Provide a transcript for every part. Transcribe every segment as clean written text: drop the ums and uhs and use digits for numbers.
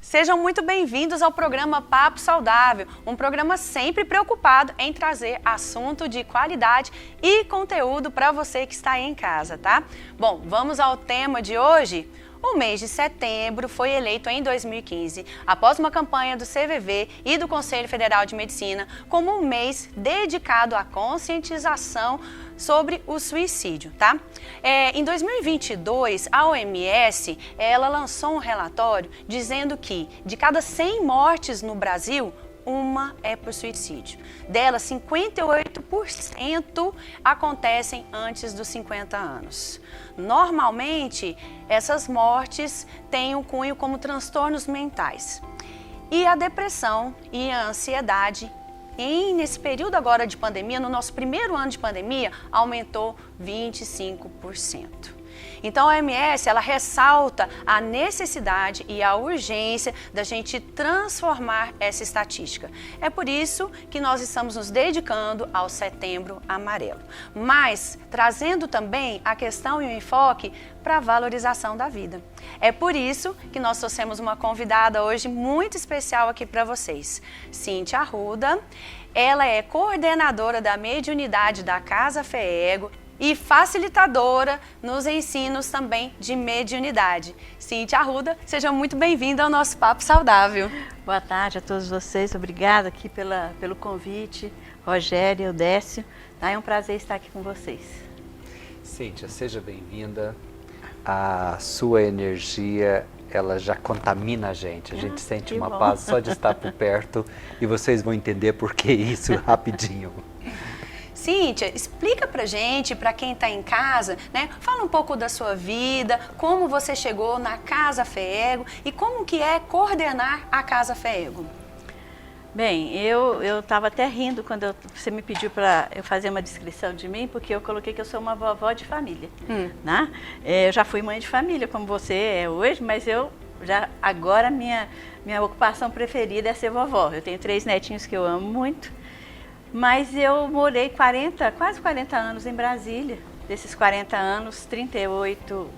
Sejam muito bem-vindos ao programa Papo Saudável, um programa sempre preocupado em trazer assunto de qualidade e conteúdo para você que está aí em casa, tá? Bom, vamos ao tema de hoje? O mês de setembro foi eleito em 2015, após uma campanha do CVV e do Conselho Federal de Medicina, como um mês dedicado à conscientização sobre o suicídio, tá? Em 2022, a OMS, ela lançou um relatório dizendo que de cada 100 mortes no Brasil, uma é por suicídio. Delas, 58% acontecem antes dos 50 anos. Normalmente, essas mortes têm um cunho como transtornos mentais. E a depressão e a ansiedade, nesse período agora de pandemia, no nosso primeiro ano de pandemia, aumentou 25%. Então a OMS, ela ressalta a necessidade e a urgência da gente transformar essa estatística. É por isso que nós estamos nos dedicando ao Setembro Amarelo, mas trazendo também a questão e o enfoque para a valorização da vida. É por isso que nós trouxemos uma convidada hoje muito especial aqui para vocês, Cíntia Arruda. Ela é coordenadora da mediunidade da Casa FEEGO e facilitadora nos ensinos também de mediunidade. Cíntia Arruda, seja muito bem-vinda ao nosso Papo Saudável. Boa tarde a todos vocês, obrigada aqui pelo convite, Rogério, Eudécio, é um prazer estar aqui com vocês. Cíntia, seja bem-vinda. A sua energia, ela já contamina a gente sente uma paz só de estar por perto e vocês vão entender por que isso rapidinho. Cíntia, explica pra gente, pra quem tá em casa, né? Fala um pouco da sua vida, como você chegou na Casa FEEGO e como que é coordenar a Casa FEEGO. Bem, eu estava até rindo quando você me pediu para eu fazer uma descrição de mim, porque eu coloquei que eu sou uma vovó de família, né? Eu já fui mãe de família, como você é hoje, mas agora minha ocupação preferida é ser vovó. Eu tenho 3 netinhos que eu amo muito. Mas eu morei quase 40 anos em Brasília. Desses 40 anos, 38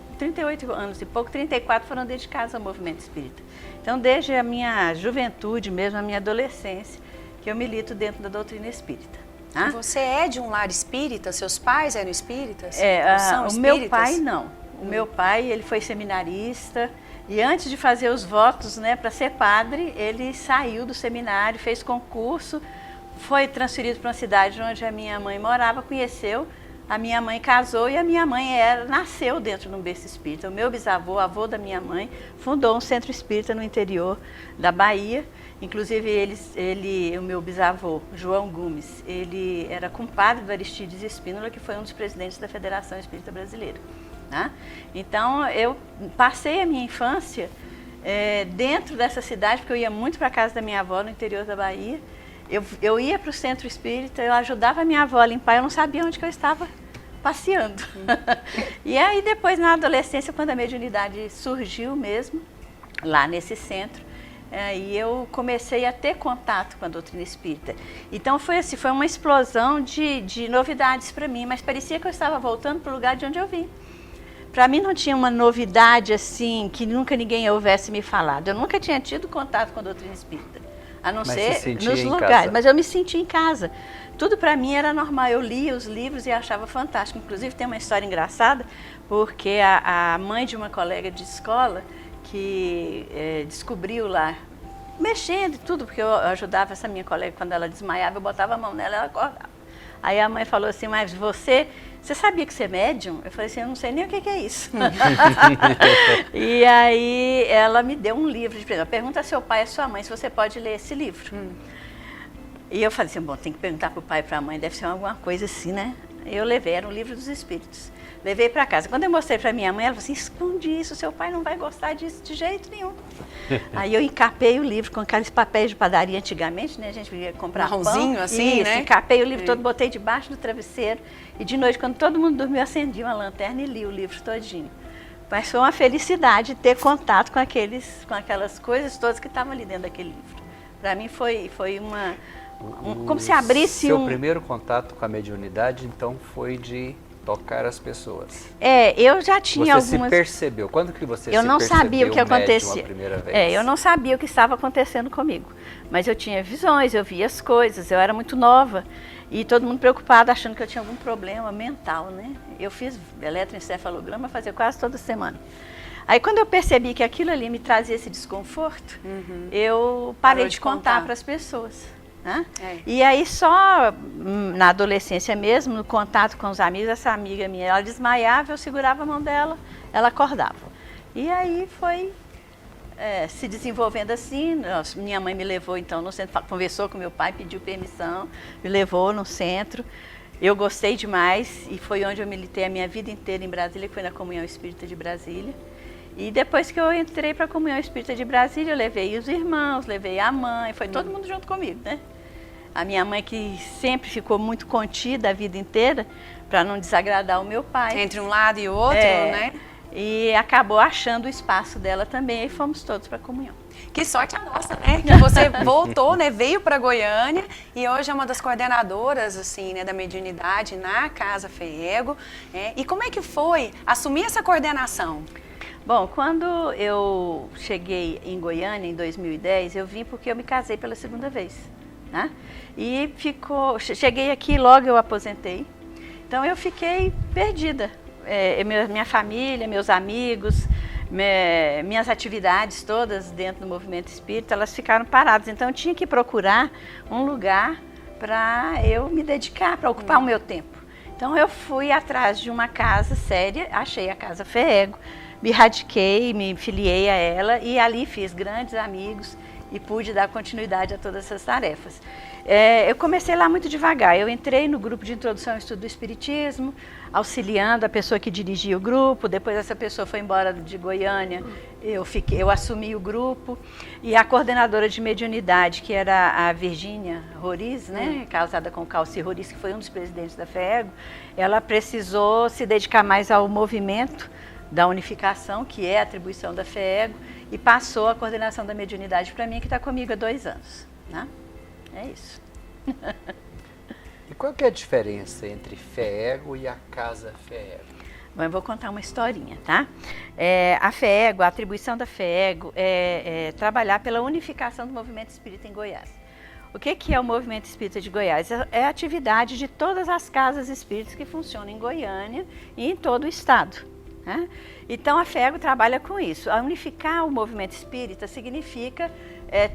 anos e pouco, 34 foram dedicados ao movimento espírita. Então, desde a minha juventude mesmo, a minha adolescência, que eu milito dentro da doutrina espírita. Ah? Você é de um lar espírita? Seus pais eram espíritas? São espíritas? Meu pai não. O meu pai, ele foi seminarista e antes de fazer os votos, né, para ser padre, ele saiu do seminário, fez concurso, foi transferido para uma cidade onde a minha mãe morava, conheceu, a minha mãe casou e a minha mãe nasceu dentro de um berço espírita. O meu bisavô, avô da minha mãe, fundou um centro espírita no interior da Bahia. Inclusive o meu bisavô, João Gomes, ele era compadre do Aristides Espínola, que foi um dos presidentes da Federação Espírita Brasileira. Né? Então eu passei a minha infância dentro dessa cidade, porque eu ia muito para a casa da minha avó no interior da Bahia. Eu ia para o centro espírita, eu ajudava a minha avó a limpar, eu não sabia onde que eu estava passeando. E aí depois, na adolescência, quando a mediunidade surgiu mesmo, lá nesse centro, aí eu comecei a ter contato com a doutrina espírita. Então foi assim, foi uma explosão de novidades para mim, mas parecia que eu estava voltando para o lugar de onde eu vim. Para mim não tinha uma novidade assim, que nunca ninguém houvesse me falado. Eu nunca tinha tido contato com a doutrina espírita. A não ser nos lugares, mas eu me senti em casa. Tudo para mim era normal, eu lia os livros e achava fantástico. Inclusive tem uma história engraçada, porque a mãe de uma colega de escola que descobriu lá, mexendo e tudo, porque eu ajudava essa minha colega quando ela desmaiava, eu botava a mão nela e ela acordava. Aí a mãe falou assim, mas você sabia que você é médium? Eu falei assim, eu não sei nem o que é isso. E aí ela me deu um livro de presente. Pergunta a seu pai e a sua mãe se você pode ler esse livro. E eu falei assim, bom, tem que perguntar para o pai e para a mãe, deve ser alguma coisa assim, né? eu levei, era um livro dos espíritos. Levei para casa. Quando eu mostrei para minha mãe, ela falou assim, esconde isso, seu pai não vai gostar disso de jeito nenhum. Aí eu encapei o livro com aqueles papéis de padaria antigamente, né? A gente ia comprar marronzinho pão. assim, isso, né? Encapei o livro todo, botei debaixo do travesseiro. E de noite, quando todo mundo dormiu, eu acendi uma lanterna e li o livro todinho. Mas foi uma felicidade ter contato com aquelas coisas todas que estavam ali dentro daquele livro. Para mim foi como se abrisse Seu primeiro contato com a mediunidade, então, foi de tocar as pessoas. Eu já tinha Você se percebeu? Quando que você se percebeu? Eu não sabia o que acontecia. A primeira vez? Eu não sabia o que estava acontecendo comigo. Mas eu tinha visões, eu via as coisas, eu era muito nova. E todo mundo preocupado, achando que eu tinha algum problema mental, né? Eu fiz eletroencefalograma, fazia quase toda semana. Aí quando eu percebi que aquilo ali me trazia esse desconforto, eu parei de contar para as pessoas. Né? E aí só na adolescência mesmo, no contato com os amigos, essa amiga minha, ela desmaiava, eu segurava a mão dela, ela acordava. E aí foi se desenvolvendo assim. Minha mãe me levou então no centro, conversou com meu pai, pediu permissão, me levou no centro. Eu gostei demais e foi onde eu militei a minha vida inteira em Brasília, que foi na Comunhão Espírita de Brasília. E depois que eu entrei para a Comunhão Espírita de Brasília, eu levei os irmãos, levei a mãe, foi todo mundo junto comigo, né? A minha mãe, que sempre ficou muito contida a vida inteira, para não desagradar o meu pai. Entre um lado e o outro, né? E acabou achando o espaço dela também, e fomos todos para a comunhão. Que sorte a nossa, né? Que você voltou, né? Veio para Goiânia e hoje é uma das coordenadoras, assim, né, da mediunidade na Casa FEEGO. E como é que foi assumir essa coordenação? Bom, quando eu cheguei em Goiânia, em 2010, eu vim porque eu me casei pela segunda vez. Né? E cheguei aqui, logo eu aposentei, então eu fiquei perdida. Minha família, meus amigos, minhas atividades todas dentro do movimento espírita, elas ficaram paradas, então eu tinha que procurar um lugar para eu me dedicar, para ocupar o meu tempo. Então eu fui atrás de uma casa séria, achei a Casa FEEGO, me radiquei, me filiei a ela e ali fiz grandes amigos e pude dar continuidade a todas essas tarefas. Eu comecei lá muito devagar, eu entrei no grupo de introdução ao estudo do Espiritismo, auxiliando a pessoa que dirigia o grupo, depois essa pessoa foi embora de Goiânia, eu assumi o grupo, e a coordenadora de mediunidade, que era a Virgínia Roriz, né, casada com o Calci Roriz, que foi um dos presidentes da FEEGO, ela precisou se dedicar mais ao movimento da unificação, que é a atribuição da FEEGO, e passou a coordenação da mediunidade para mim, que está comigo há 2 anos. Né? É isso. E qual que é a diferença entre FEEGO e a Casa FEEGO? Bom, eu vou contar uma historinha, tá? A FEEGO, a atribuição da FEEGO é trabalhar pela unificação do movimento espírita em Goiás. O que é o movimento espírita de Goiás? É a atividade de todas as casas espíritas que funcionam em Goiânia e em todo o estado. Né? Então a FEEGO trabalha com isso. A unificar o movimento espírita significa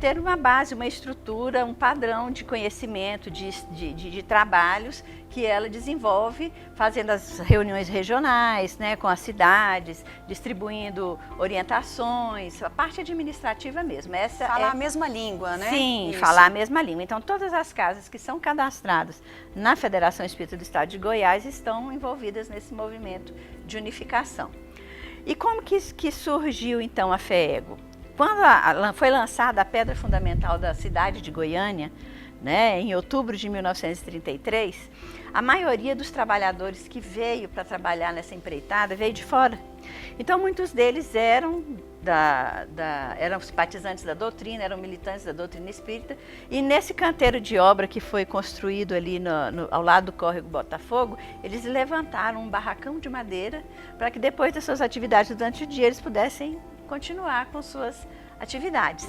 ter uma base, uma estrutura, um padrão de conhecimento, de trabalhos que ela desenvolve, fazendo as reuniões regionais, né, com as cidades, distribuindo orientações, a parte administrativa mesmo. Falar a mesma língua, né? Sim, falar a mesma língua. Então todas as casas que são cadastradas na Federação Espírita do Estado de Goiás estão envolvidas nesse movimento de unificação. E como que surgiu então a FEEGO? Quando foi lançada a pedra fundamental da cidade de Goiânia, né, em outubro de 1933, a maioria dos trabalhadores que veio para trabalhar nessa empreitada veio de fora. Então muitos deles eram simpatizantes da doutrina, eram militantes da doutrina espírita, e nesse canteiro de obra que foi construído ali ao lado do córrego Botafogo, eles levantaram um barracão de madeira para que depois das suas atividades durante o dia eles pudessem continuar com suas atividades.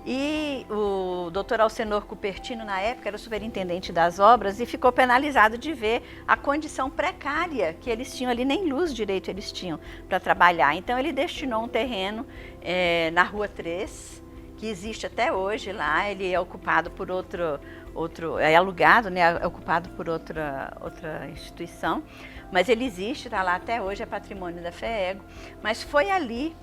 E o doutor Alcenor Cupertino, na época, era o superintendente das obras e ficou penalizado de ver a condição precária que eles tinham ali, nem luz direito eles tinham para trabalhar. Então ele destinou um terreno na Rua 3, que existe até hoje lá, ele é ocupado por é alugado, né, é ocupado por outra instituição, mas ele existe, está lá até hoje, é patrimônio da FEEGO, mas foi ali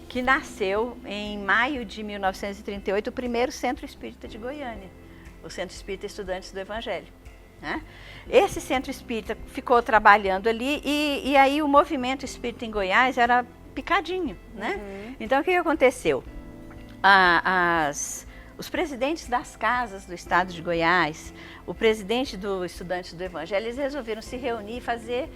que nasceu, em maio de 1938, o primeiro Centro Espírita de Goiânia, o Centro Espírita Estudantes do Evangelho. né? Esse centro espírita ficou trabalhando ali e aí o movimento espírita em Goiás era picadinho, né? Então o que aconteceu? Os presidentes das casas do estado de Goiás, o presidente do Estudantes do Evangelho, eles resolveram se reunir e fazer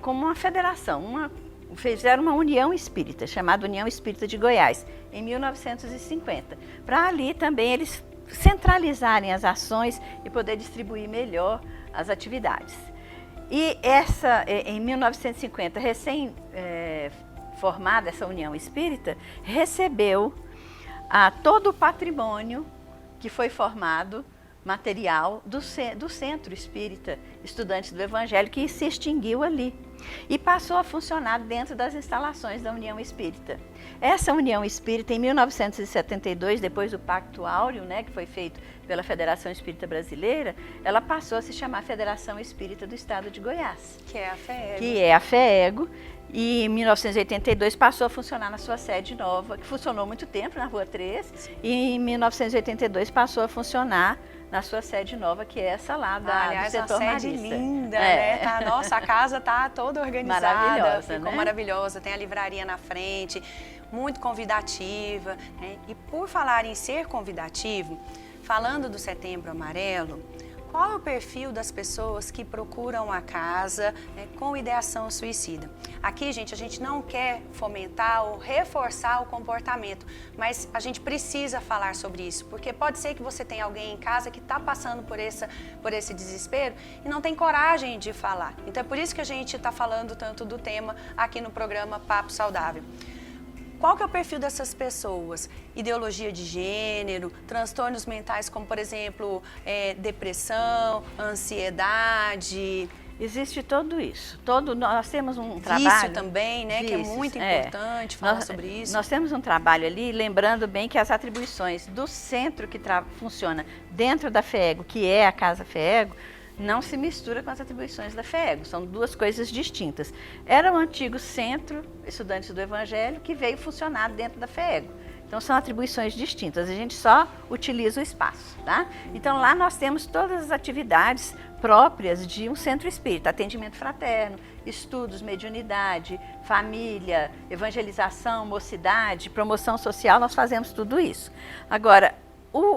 como uma federação, fizeram uma união espírita, chamada União Espírita de Goiás, em 1950. Para ali também eles centralizarem as ações e poder distribuir melhor as atividades. E em 1950, recém-formada essa União Espírita, recebeu todo o patrimônio que foi formado, material, do Centro Espírita Estudantes do Evangelho, que se extinguiu ali e passou a funcionar dentro das instalações da União Espírita. Essa União Espírita, em 1972, depois do Pacto Áureo, né, que foi feito pela Federação Espírita Brasileira, ela passou a se chamar Federação Espírita do Estado de Goiás. Que é a FEEGO. Que é a FEEGO. E em 1982 passou a funcionar na sua sede nova, que funcionou muito tempo na Rua 3, e em 1982 passou a funcionar na sua sede nova, que é essa lá do setor uma sede linda, né? Nossa, a casa tá toda organizada, maravilhosa, ficou né? Maravilhosa, tem a livraria na frente, muito convidativa, né? E por falar em ser convidativo, falando do Setembro Amarelo, qual é o perfil das pessoas que procuram a casa, né, com ideação suicida? Aqui, gente, a gente não quer fomentar ou reforçar o comportamento, mas a gente precisa falar sobre isso, porque pode ser que você tenha alguém em casa que está passando por esse desespero e não tem coragem de falar. Então é por isso que a gente está falando tanto do tema aqui no programa Papo Saudável. Qual que é o perfil dessas pessoas? Ideologia de gênero, transtornos mentais como, por exemplo, depressão, ansiedade. Existe tudo isso. Nós temos um trabalho... Vício também, né? Que é muito importante falar sobre isso. Nós temos um trabalho ali, lembrando bem que as atribuições do centro que funciona dentro da FEEGO, que é a Casa FEEGO, não se mistura com as atribuições da FEEGO, são duas coisas distintas. Era o antigo Centro Estudantes do Evangelho que veio funcionar dentro da FEEGO. Então são atribuições distintas, a gente só utiliza o espaço, tá? Então lá nós temos todas as atividades próprias de um centro espírita, atendimento fraterno, estudos, mediunidade, família, evangelização, mocidade, promoção social, nós fazemos tudo isso. Agora,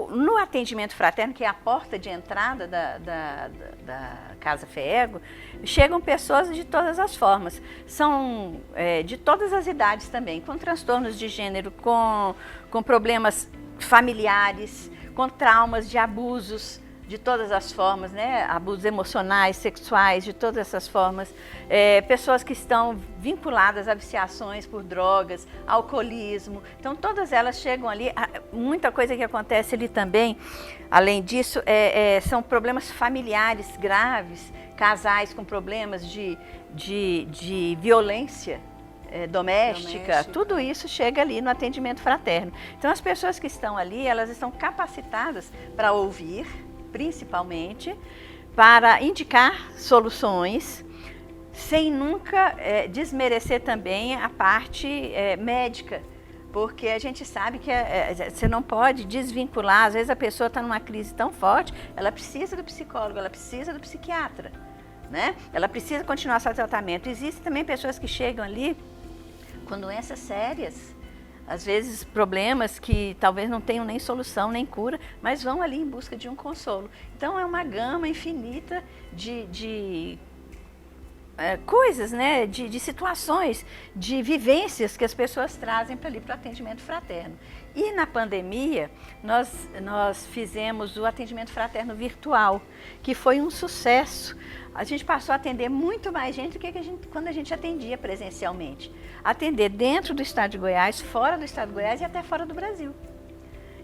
no atendimento fraterno, que é a porta de entrada da Casa FEEGO, chegam pessoas de todas as formas. São de todas as idades também, com transtornos de gênero, com problemas familiares, com traumas de abusos de todas as formas, né? Abusos emocionais, sexuais, de todas essas formas. Pessoas que estão vinculadas a viciações por drogas, alcoolismo. Então, todas elas chegam ali. Muita coisa que acontece ali também, além disso, são problemas familiares graves, casais com problemas de violência doméstica, tudo isso chega ali no atendimento fraterno. Então, as pessoas que estão ali, elas estão capacitadas para ouvir, principalmente, para indicar soluções, sem nunca desmerecer também a parte médica, porque a gente sabe que você não pode desvincular, às vezes a pessoa está numa crise tão forte, ela precisa do psicólogo, ela precisa do psiquiatra, né? Ela precisa continuar seu tratamento. Existem também pessoas que chegam ali com doenças sérias, às vezes problemas que talvez não tenham nem solução, nem cura, mas vão ali em busca de um consolo. Então é uma gama infinita de coisas, né? de situações, de vivências que as pessoas trazem para ali para o atendimento fraterno. E na pandemia, nós fizemos o atendimento fraterno virtual, que foi um sucesso. A gente passou a atender muito mais gente do que quando a gente atendia presencialmente. Atender dentro do estado de Goiás, fora do estado de Goiás e até fora do Brasil.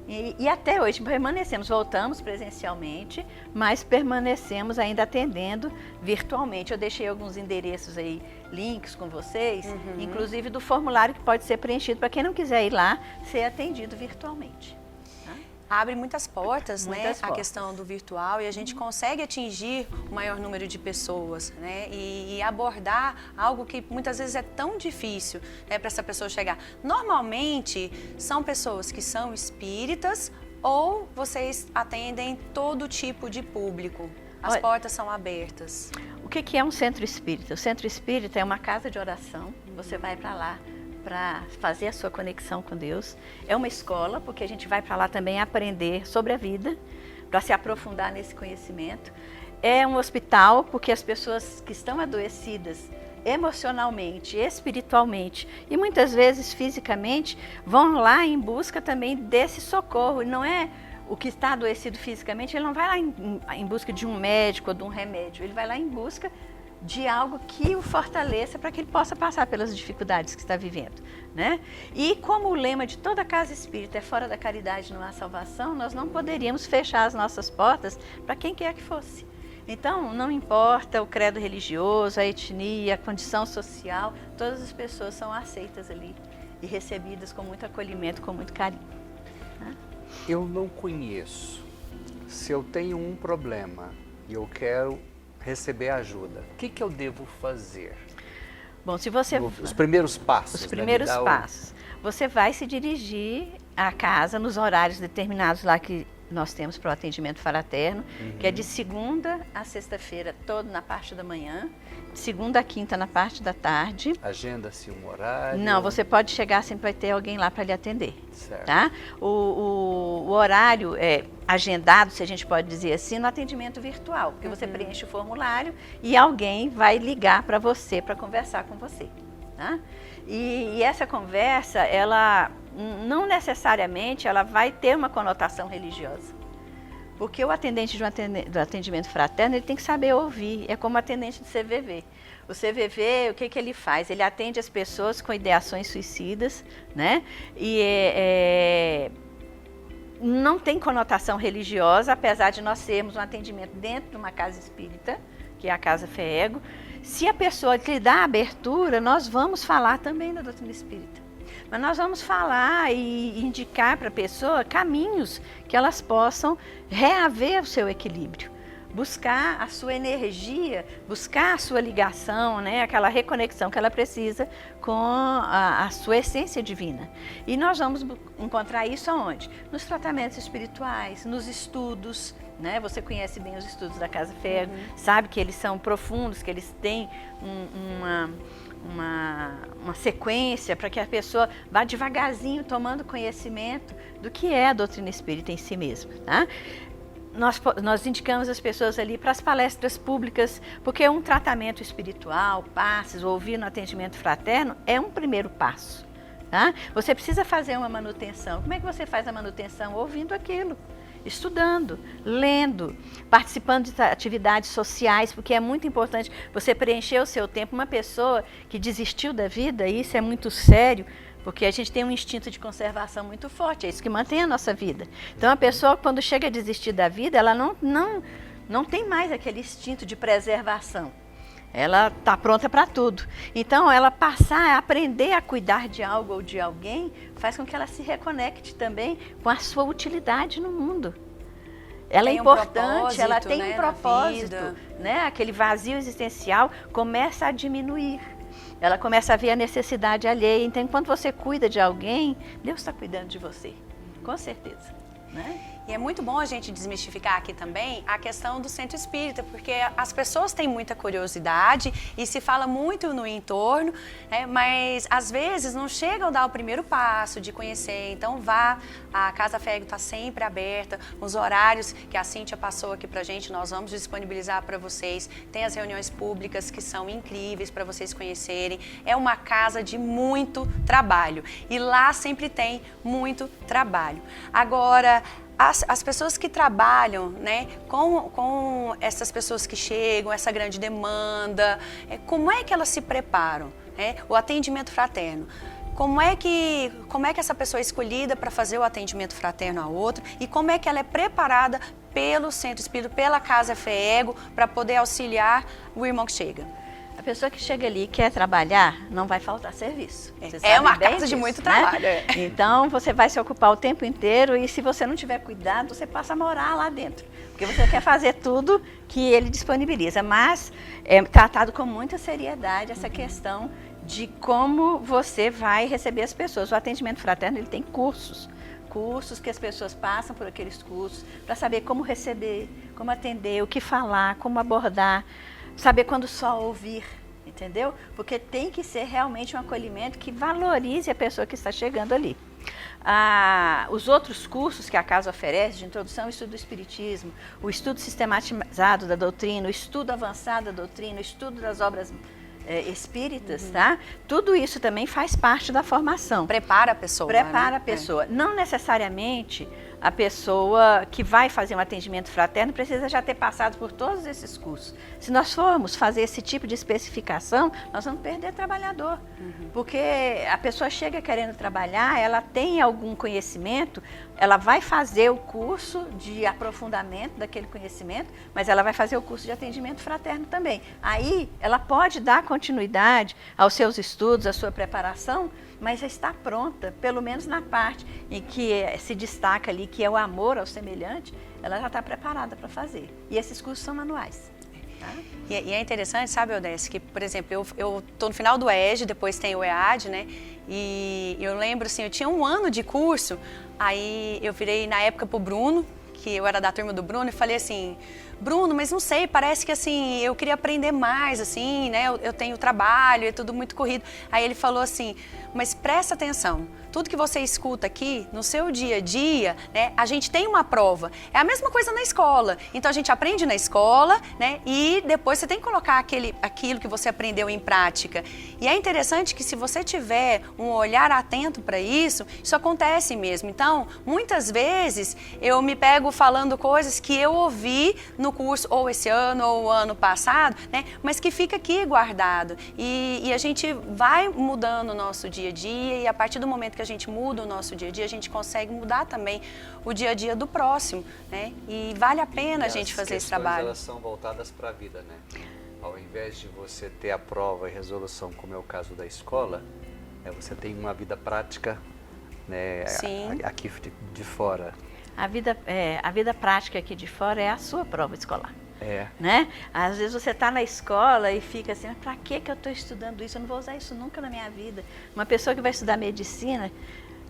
E até hoje permanecemos, voltamos presencialmente, mas permanecemos ainda atendendo virtualmente. Eu deixei alguns endereços aí, links com vocês, inclusive do formulário que pode ser preenchido para quem não quiser ir lá, ser atendido virtualmente. Abre muitas portas, né? A questão do virtual, e a gente consegue atingir o maior número de pessoas, né? E abordar algo que muitas vezes é tão difícil, né, para essa pessoa chegar. Normalmente são pessoas que são espíritas ou vocês atendem todo tipo de público? As portas são abertas. O que é um centro espírita? O centro espírita é uma casa de oração. Você vai para lá para fazer a sua conexão com Deus. É uma escola, porque a gente vai para lá também aprender sobre a vida, para se aprofundar nesse conhecimento. É um hospital, porque as pessoas que estão adoecidas emocionalmente, espiritualmente e muitas vezes fisicamente vão lá em busca também desse socorro. E não é o que está adoecido fisicamente, ele não vai lá em busca de um médico ou de um remédio, ele vai lá em busca de algo que o fortaleça para que ele possa passar pelas dificuldades que está vivendo, né? E como o lema de toda casa espírita é fora da caridade não há salvação, nós não poderíamos fechar as nossas portas para quem quer que fosse. Então, não importa o credo religioso, a etnia, a condição social, todas as pessoas são aceitas ali e recebidas com muito acolhimento, com muito carinho, né? Eu não conheço. Se eu tenho um problema e eu quero receber ajuda, o que eu devo fazer? Bom, se você... Os primeiros passos. Os primeiros passos. Você vai se dirigir à casa nos horários determinados lá que nós temos para o atendimento fraterno, que é de segunda a sexta-feira, todo na parte da manhã, de segunda a quinta na parte da tarde. Agenda-se um horário? Não, você pode chegar, sempre vai ter alguém lá para lhe atender. Certo. Tá? O horário é agendado, se a gente pode dizer assim, no atendimento virtual, porque você preenche o formulário e alguém vai ligar para você, para conversar com você. Tá? E essa conversa, ela não necessariamente ela vai ter uma conotação religiosa. Porque o atendente do atendimento fraterno, ele tem que saber ouvir, é como o atendente do CVV. O CVV, o que ele faz? Ele atende as pessoas com ideações suicidas, né? E não tem conotação religiosa, apesar de nós termos um atendimento dentro de uma casa espírita, que é a Casa FEEGO. Se a pessoa lhe dá abertura, nós vamos falar também da doutrina espírita. Mas nós vamos falar e indicar para a pessoa caminhos que elas possam reaver o seu equilíbrio, buscar a sua energia, buscar a sua ligação, né, aquela reconexão que ela precisa com a sua essência divina. E nós vamos encontrar isso aonde? Nos tratamentos espirituais, nos estudos, né? Você conhece bem os estudos da Casa FEEGO, sabe que eles são profundos, que eles têm uma sequência para que a pessoa vá devagarzinho tomando conhecimento do que é a doutrina espírita em si mesma, tá? Nós indicamos as pessoas ali para as palestras públicas, porque um tratamento espiritual, passes, ouvir no atendimento fraterno é um primeiro passo, tá? Você precisa fazer uma manutenção. Como é que você faz a manutenção? Ouvindo aquilo, estudando, lendo, participando de atividades sociais, porque é muito importante você preencher o seu tempo. Uma pessoa que desistiu da vida, e isso é muito sério, porque a gente tem um instinto de conservação muito forte, é isso que mantém a nossa vida. Então a pessoa, quando chega a desistir da vida, ela não tem mais aquele instinto de preservação. Ela está pronta para tudo. Então, ela passar a aprender a cuidar de algo ou de alguém faz com que ela se reconecte também com a sua utilidade no mundo. Ela é importante, ela tem um propósito, né? Aquele vazio existencial começa a diminuir. Ela começa a ver a necessidade alheia. Então, enquanto você cuida de alguém, Deus está cuidando de você, com certeza, né? E é muito bom a gente desmistificar aqui também a questão do centro espírita, porque as pessoas têm muita curiosidade e se fala muito no entorno, mas às vezes não chegam a dar o primeiro passo de conhecer. Então vá, a Casa FEEGO está sempre aberta, os horários que a Cíntia passou aqui pra gente, nós vamos disponibilizar para vocês. Tem as reuniões públicas que são incríveis para vocês conhecerem. É uma casa de muito trabalho e lá sempre tem muito trabalho. Agora, as pessoas que trabalham, né, com essas pessoas que chegam, essa grande demanda, como é que elas se preparam? O atendimento fraterno. Como é que essa pessoa é escolhida para fazer o atendimento fraterno a outro e como é que ela é preparada pelo Centro Espírita, pela Casa FEEGO, para poder auxiliar o irmão que chega? A pessoa que chega ali e quer trabalhar, não vai faltar serviço. É uma casa de muito trabalho. Né? Então, você vai se ocupar o tempo inteiro e se você não tiver cuidado, você passa a morar lá dentro. Porque você quer fazer tudo que ele disponibiliza. Mas é tratado com muita seriedade essa questão de como você vai receber as pessoas. O atendimento fraterno, ele tem cursos cursos que as pessoas passam por aqueles cursos para saber como receber, como atender, o que falar, como abordar, saber quando só ouvir, entendeu? Porque tem que ser realmente um acolhimento que valorize a pessoa que está chegando ali. Os outros cursos que a casa oferece, de introdução ao estudo do espiritismo, o estudo sistematizado da doutrina, o estudo avançado da doutrina, o estudo das obras espíritas, tá? Tudo isso também faz parte da formação. Prepara a pessoa. Prepara a pessoa. Não necessariamente a pessoa que vai fazer um atendimento fraterno precisa já ter passado por todos esses cursos. Se nós formos fazer esse tipo de especificação, nós vamos perder trabalhador. Porque a pessoa chega querendo trabalhar, ela tem algum conhecimento, ela vai fazer o curso de aprofundamento daquele conhecimento, mas ela vai fazer o curso de atendimento fraterno também. Aí ela pode dar continuidade aos seus estudos, à sua preparação, mas já está pronta, pelo menos na parte em que se destaca ali, que é o amor ao semelhante, ela já está preparada para fazer. E esses cursos são manuais. Tá? E é interessante, sabe, Odécia, que, por exemplo, eu estou no final do EJA, depois tem o EAD, né? E eu lembro, assim, eu tinha 1 ano de curso, aí eu virei, na época, pro Bruno, que eu era da turma do Bruno, e falei assim, Bruno, mas não sei, parece que assim, eu queria aprender mais, assim, né, eu tenho trabalho, é tudo muito corrido. Aí ele falou assim, mas presta atenção, tudo que você escuta aqui, no seu dia a dia, né, a gente tem uma prova. É a mesma coisa na escola. Então a gente aprende na escola, né, e depois você tem que colocar aquilo que você aprendeu em prática. E é interessante que se você tiver um olhar atento para isso, isso acontece mesmo. Então, muitas vezes eu me pego falando coisas que eu ouvi no curso, ou esse ano, ou o ano passado, né, mas que fica aqui guardado. E a gente vai mudando o nosso dia a dia, e a partir do momento que a gente muda o nosso dia a dia, a gente consegue mudar também o dia a dia do próximo, né? E vale a pena a gente fazer esse trabalho. Elas são voltadas para a vida, né? Ao invés de você ter a prova e resolução, como é o caso da escola, você tem uma vida prática, né? Sim. Aqui de fora. A vida prática aqui de fora é a sua prova escolar. É. Né? Às vezes você está na escola e fica assim, mas para que eu estou estudando isso? Eu não vou usar isso nunca na minha vida. Uma pessoa que vai estudar medicina,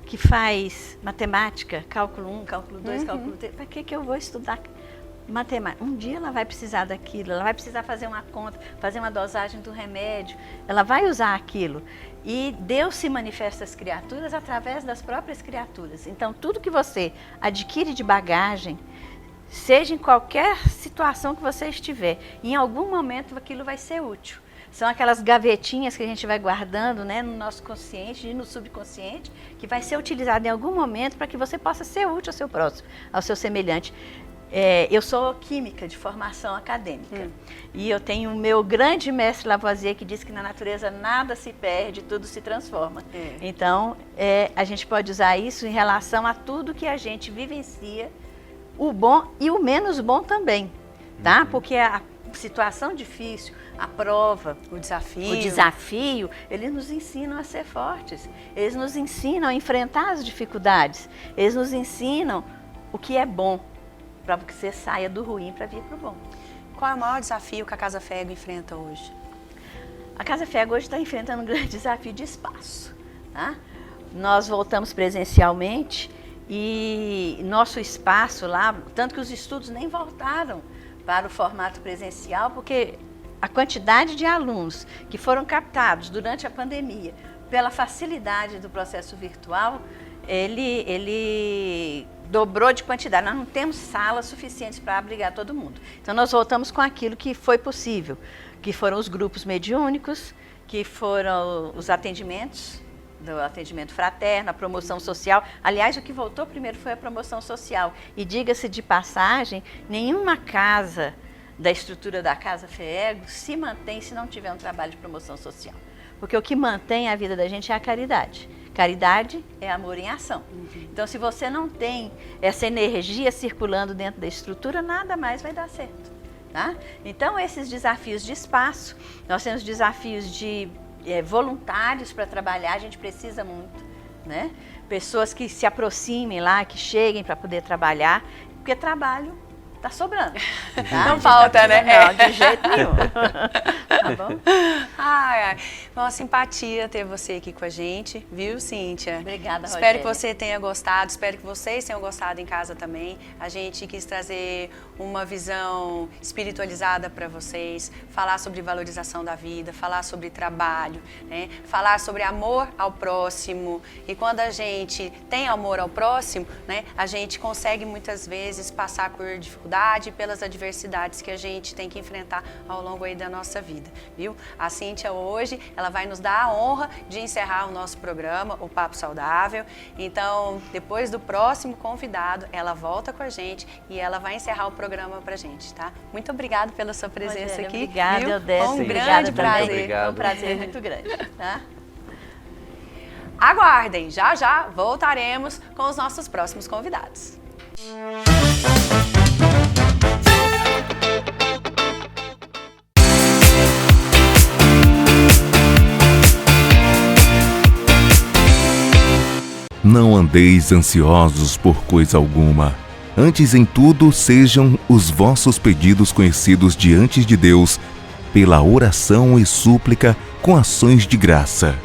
que faz matemática, cálculo 1, cálculo 2, cálculo 3, para que eu vou estudar matemática? Um dia ela vai precisar daquilo, ela vai precisar fazer uma conta, fazer uma dosagem do remédio, ela vai usar aquilo. E Deus se manifesta às criaturas através das próprias criaturas. Então, tudo que você adquire de bagagem, seja em qualquer situação que você estiver, em algum momento aquilo vai ser útil. São aquelas gavetinhas que a gente vai guardando, né, no nosso consciente e no subconsciente, que vai ser utilizado em algum momento para que você possa ser útil ao seu próximo, ao seu semelhante. Eu sou química de formação acadêmica e eu tenho o meu grande mestre Lavoisier que diz que na natureza nada se perde, tudo se transforma. Então, a gente pode usar isso em relação a tudo que a gente vivencia, o bom e o menos bom também, tá? Porque a situação difícil, a prova, o desafio, eles nos ensinam a ser fortes, eles nos ensinam a enfrentar as dificuldades, eles nos ensinam o que é bom, para que você saia do ruim para vir para o bom. Qual é o maior desafio que a Casa Fego enfrenta hoje? A Casa Fego hoje está enfrentando um grande desafio de espaço. Tá? Nós voltamos presencialmente e nosso espaço lá, tanto que os estudos nem voltaram para o formato presencial, porque a quantidade de alunos que foram captados durante a pandemia pela facilidade do processo virtual, ele dobrou de quantidade. Nós não temos salas suficientes para abrigar todo mundo. Então, nós voltamos com aquilo que foi possível, que foram os grupos mediúnicos, que foram os atendimentos, do atendimento fraterno, a promoção social. Aliás, o que voltou primeiro foi a promoção social. E diga-se de passagem, nenhuma casa da estrutura da Casa Fego se mantém se não tiver um trabalho de promoção social. Porque o que mantém a vida da gente é a caridade. Caridade é amor em ação. Então, se você não tem essa energia circulando dentro da estrutura, nada mais vai dar certo. Tá? Então, esses desafios de espaço, nós temos desafios de voluntários para trabalhar, a gente precisa muito, né? Pessoas que se aproximem lá, que cheguem para poder trabalhar, porque trabalho está sobrando. Tá? Não falta, né? Não, de jeito nenhum. Tá bom? Ai. uma simpatia ter você aqui com a gente, viu, Cíntia? Obrigada, Espero Rogéria. que você tenha gostado, espero que vocês tenham gostado em casa também. A gente quis trazer uma visão espiritualizada para vocês, falar sobre valorização da vida, falar sobre trabalho, né? Falar sobre amor ao próximo. E quando a gente tem amor ao próximo, né, a gente consegue muitas vezes passar por dificuldade, pelas adversidades que a gente tem que enfrentar ao longo aí da nossa vida, viu? A Cíntia hoje, ela vai nos dar a honra de encerrar o nosso programa, o Papo Saudável. Então, depois do próximo convidado, ela volta com a gente e ela vai encerrar o programa pra gente, tá? Muito obrigada pela sua presença aqui. Obrigada, Eudécia. Foi um grande prazer. Obrigado. Foi um prazer muito grande, tá? Aguardem, já já voltaremos com os nossos próximos convidados. Não andeis ansiosos por coisa alguma. Antes em tudo sejam os vossos pedidos conhecidos diante de Deus pela oração e súplica com ações de graça.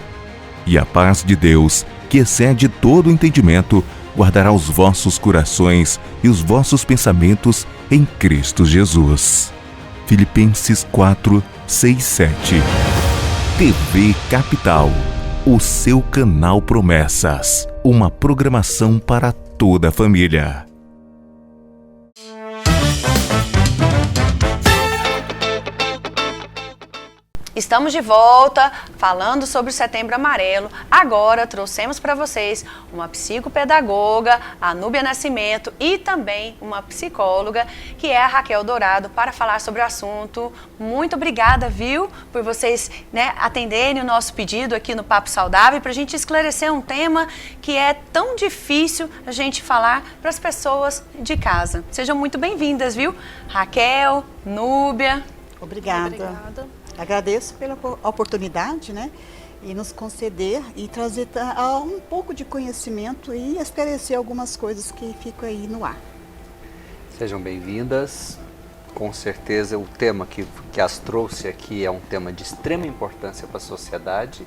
E a paz de Deus, que excede todo o entendimento, guardará os vossos corações e os vossos pensamentos em Cristo Jesus. Filipenses 4, 6, 7. TV Capital, o seu canal Promessas. Uma programação para toda a família. Estamos de volta falando sobre o Setembro Amarelo. Agora trouxemos para vocês uma psicopedagoga, a Núbia Nascimento, e também uma psicóloga, que é a Raquel Dourado, para falar sobre o assunto. Muito obrigada, viu, por vocês, né, atenderem o nosso pedido aqui no Papo Saudável, para a gente esclarecer um tema que é tão difícil a gente falar para as pessoas de casa. Sejam muito bem-vindas, viu? Raquel, Núbia. Obrigada. Agradeço pela oportunidade, né, e nos conceder e trazer um pouco de conhecimento e esclarecer algumas coisas que ficam aí no ar. Sejam bem-vindas. Com certeza o tema que as trouxe aqui é um tema de extrema importância para a sociedade.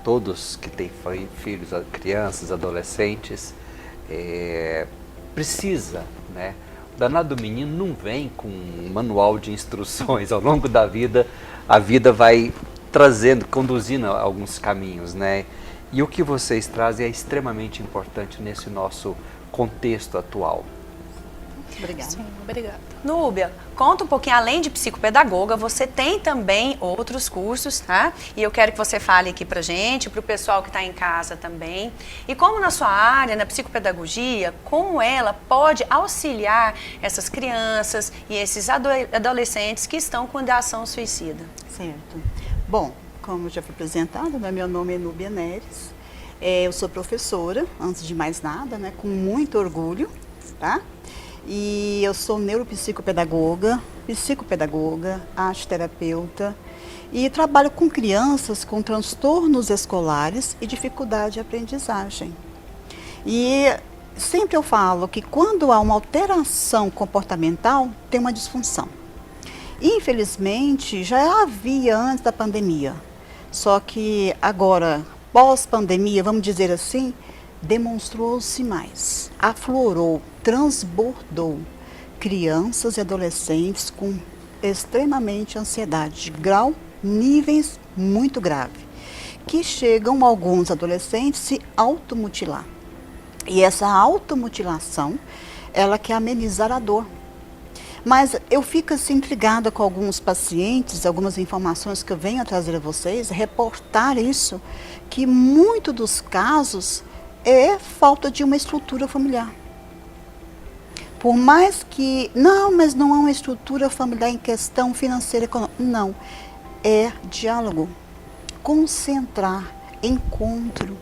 Todos que têm filhos, crianças, adolescentes, precisa, né? O danado do menino não vem com um manual de instruções. Ao longo da vida, a vida vai conduzindo alguns caminhos, né? E o que vocês trazem é extremamente importante nesse nosso contexto atual. Obrigada. Sim, obrigada. Núbia, conta um pouquinho, além de psicopedagoga, você tem também outros cursos, tá? E eu quero que você fale aqui pra gente, pro pessoal que está em casa também. E como na sua área, na psicopedagogia, como ela pode auxiliar essas crianças e esses adolescentes que estão com ideação suicida? Certo. Bom, como já foi apresentado, né, meu nome é Núbia Neres. Eu sou professora, antes de mais nada, né, com muito orgulho, tá? E eu sou neuropsicopedagoga, psicopedagoga, arteterapeuta e trabalho com crianças com transtornos escolares e dificuldade de aprendizagem. E sempre eu falo que quando há uma alteração comportamental, tem uma disfunção. Infelizmente, já havia antes da pandemia, só que agora, pós-pandemia, vamos dizer assim, demonstrou-se mais, aflorou, transbordou crianças e adolescentes com extremamente ansiedade, grau, níveis muito graves, que chegam alguns adolescentes se automutilar. E essa automutilação, ela quer amenizar a dor. Mas eu fico assim intrigada com alguns pacientes, algumas informações que eu venho a trazer a vocês, reportar isso, que muito dos casos é falta de uma estrutura familiar. Por mais que, mas não há uma estrutura familiar em questão financeira, econômica. Não, é diálogo, concentrar, encontro.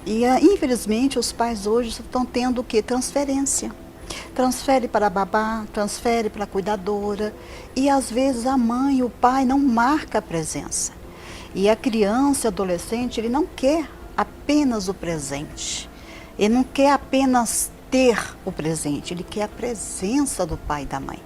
E infelizmente os pais hoje estão tendo o quê? Transferência. Transfere para a babá, transfere para a cuidadora. E às vezes a mãe e o pai não marcam a presença. E a criança, adolescente, ele não quer apenas o presente. Ele não quer apenas ter o presente, ele quer a presença do pai e da mãe.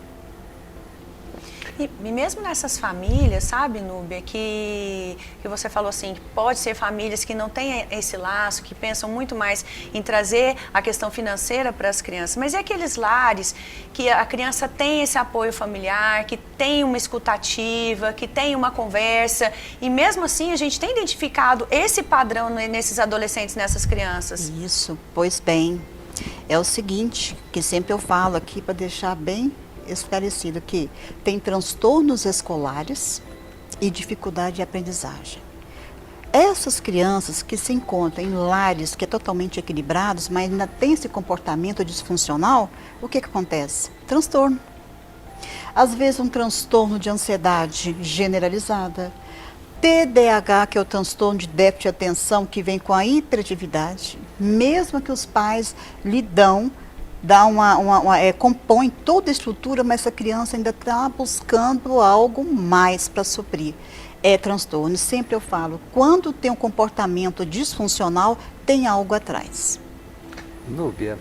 E mesmo nessas famílias, sabe, Núbia, que você falou assim, que pode ser famílias que não têm esse laço, que pensam muito mais em trazer a questão financeira para as crianças, mas é aqueles lares que a criança tem esse apoio familiar, que tem uma escutativa, que tem uma conversa, e mesmo assim a gente tem identificado esse padrão nesses adolescentes, nessas crianças. Isso, pois bem, é o seguinte, que sempre eu falo aqui para deixar bem esclarecido, que tem transtornos escolares e dificuldade de aprendizagem. Essas crianças que se encontram em lares que é totalmente equilibrados, mas ainda tem esse comportamento disfuncional, o que acontece? Transtorno. Às vezes um transtorno de ansiedade generalizada, TDAH, que é o transtorno de déficit de atenção, que vem com a hiperatividade, mesmo que os pais lhe compõem toda a estrutura, mas essa criança ainda está buscando algo mais para suprir. É transtorno. Sempre eu falo, quando tem um comportamento disfuncional, tem algo atrás. Núbia,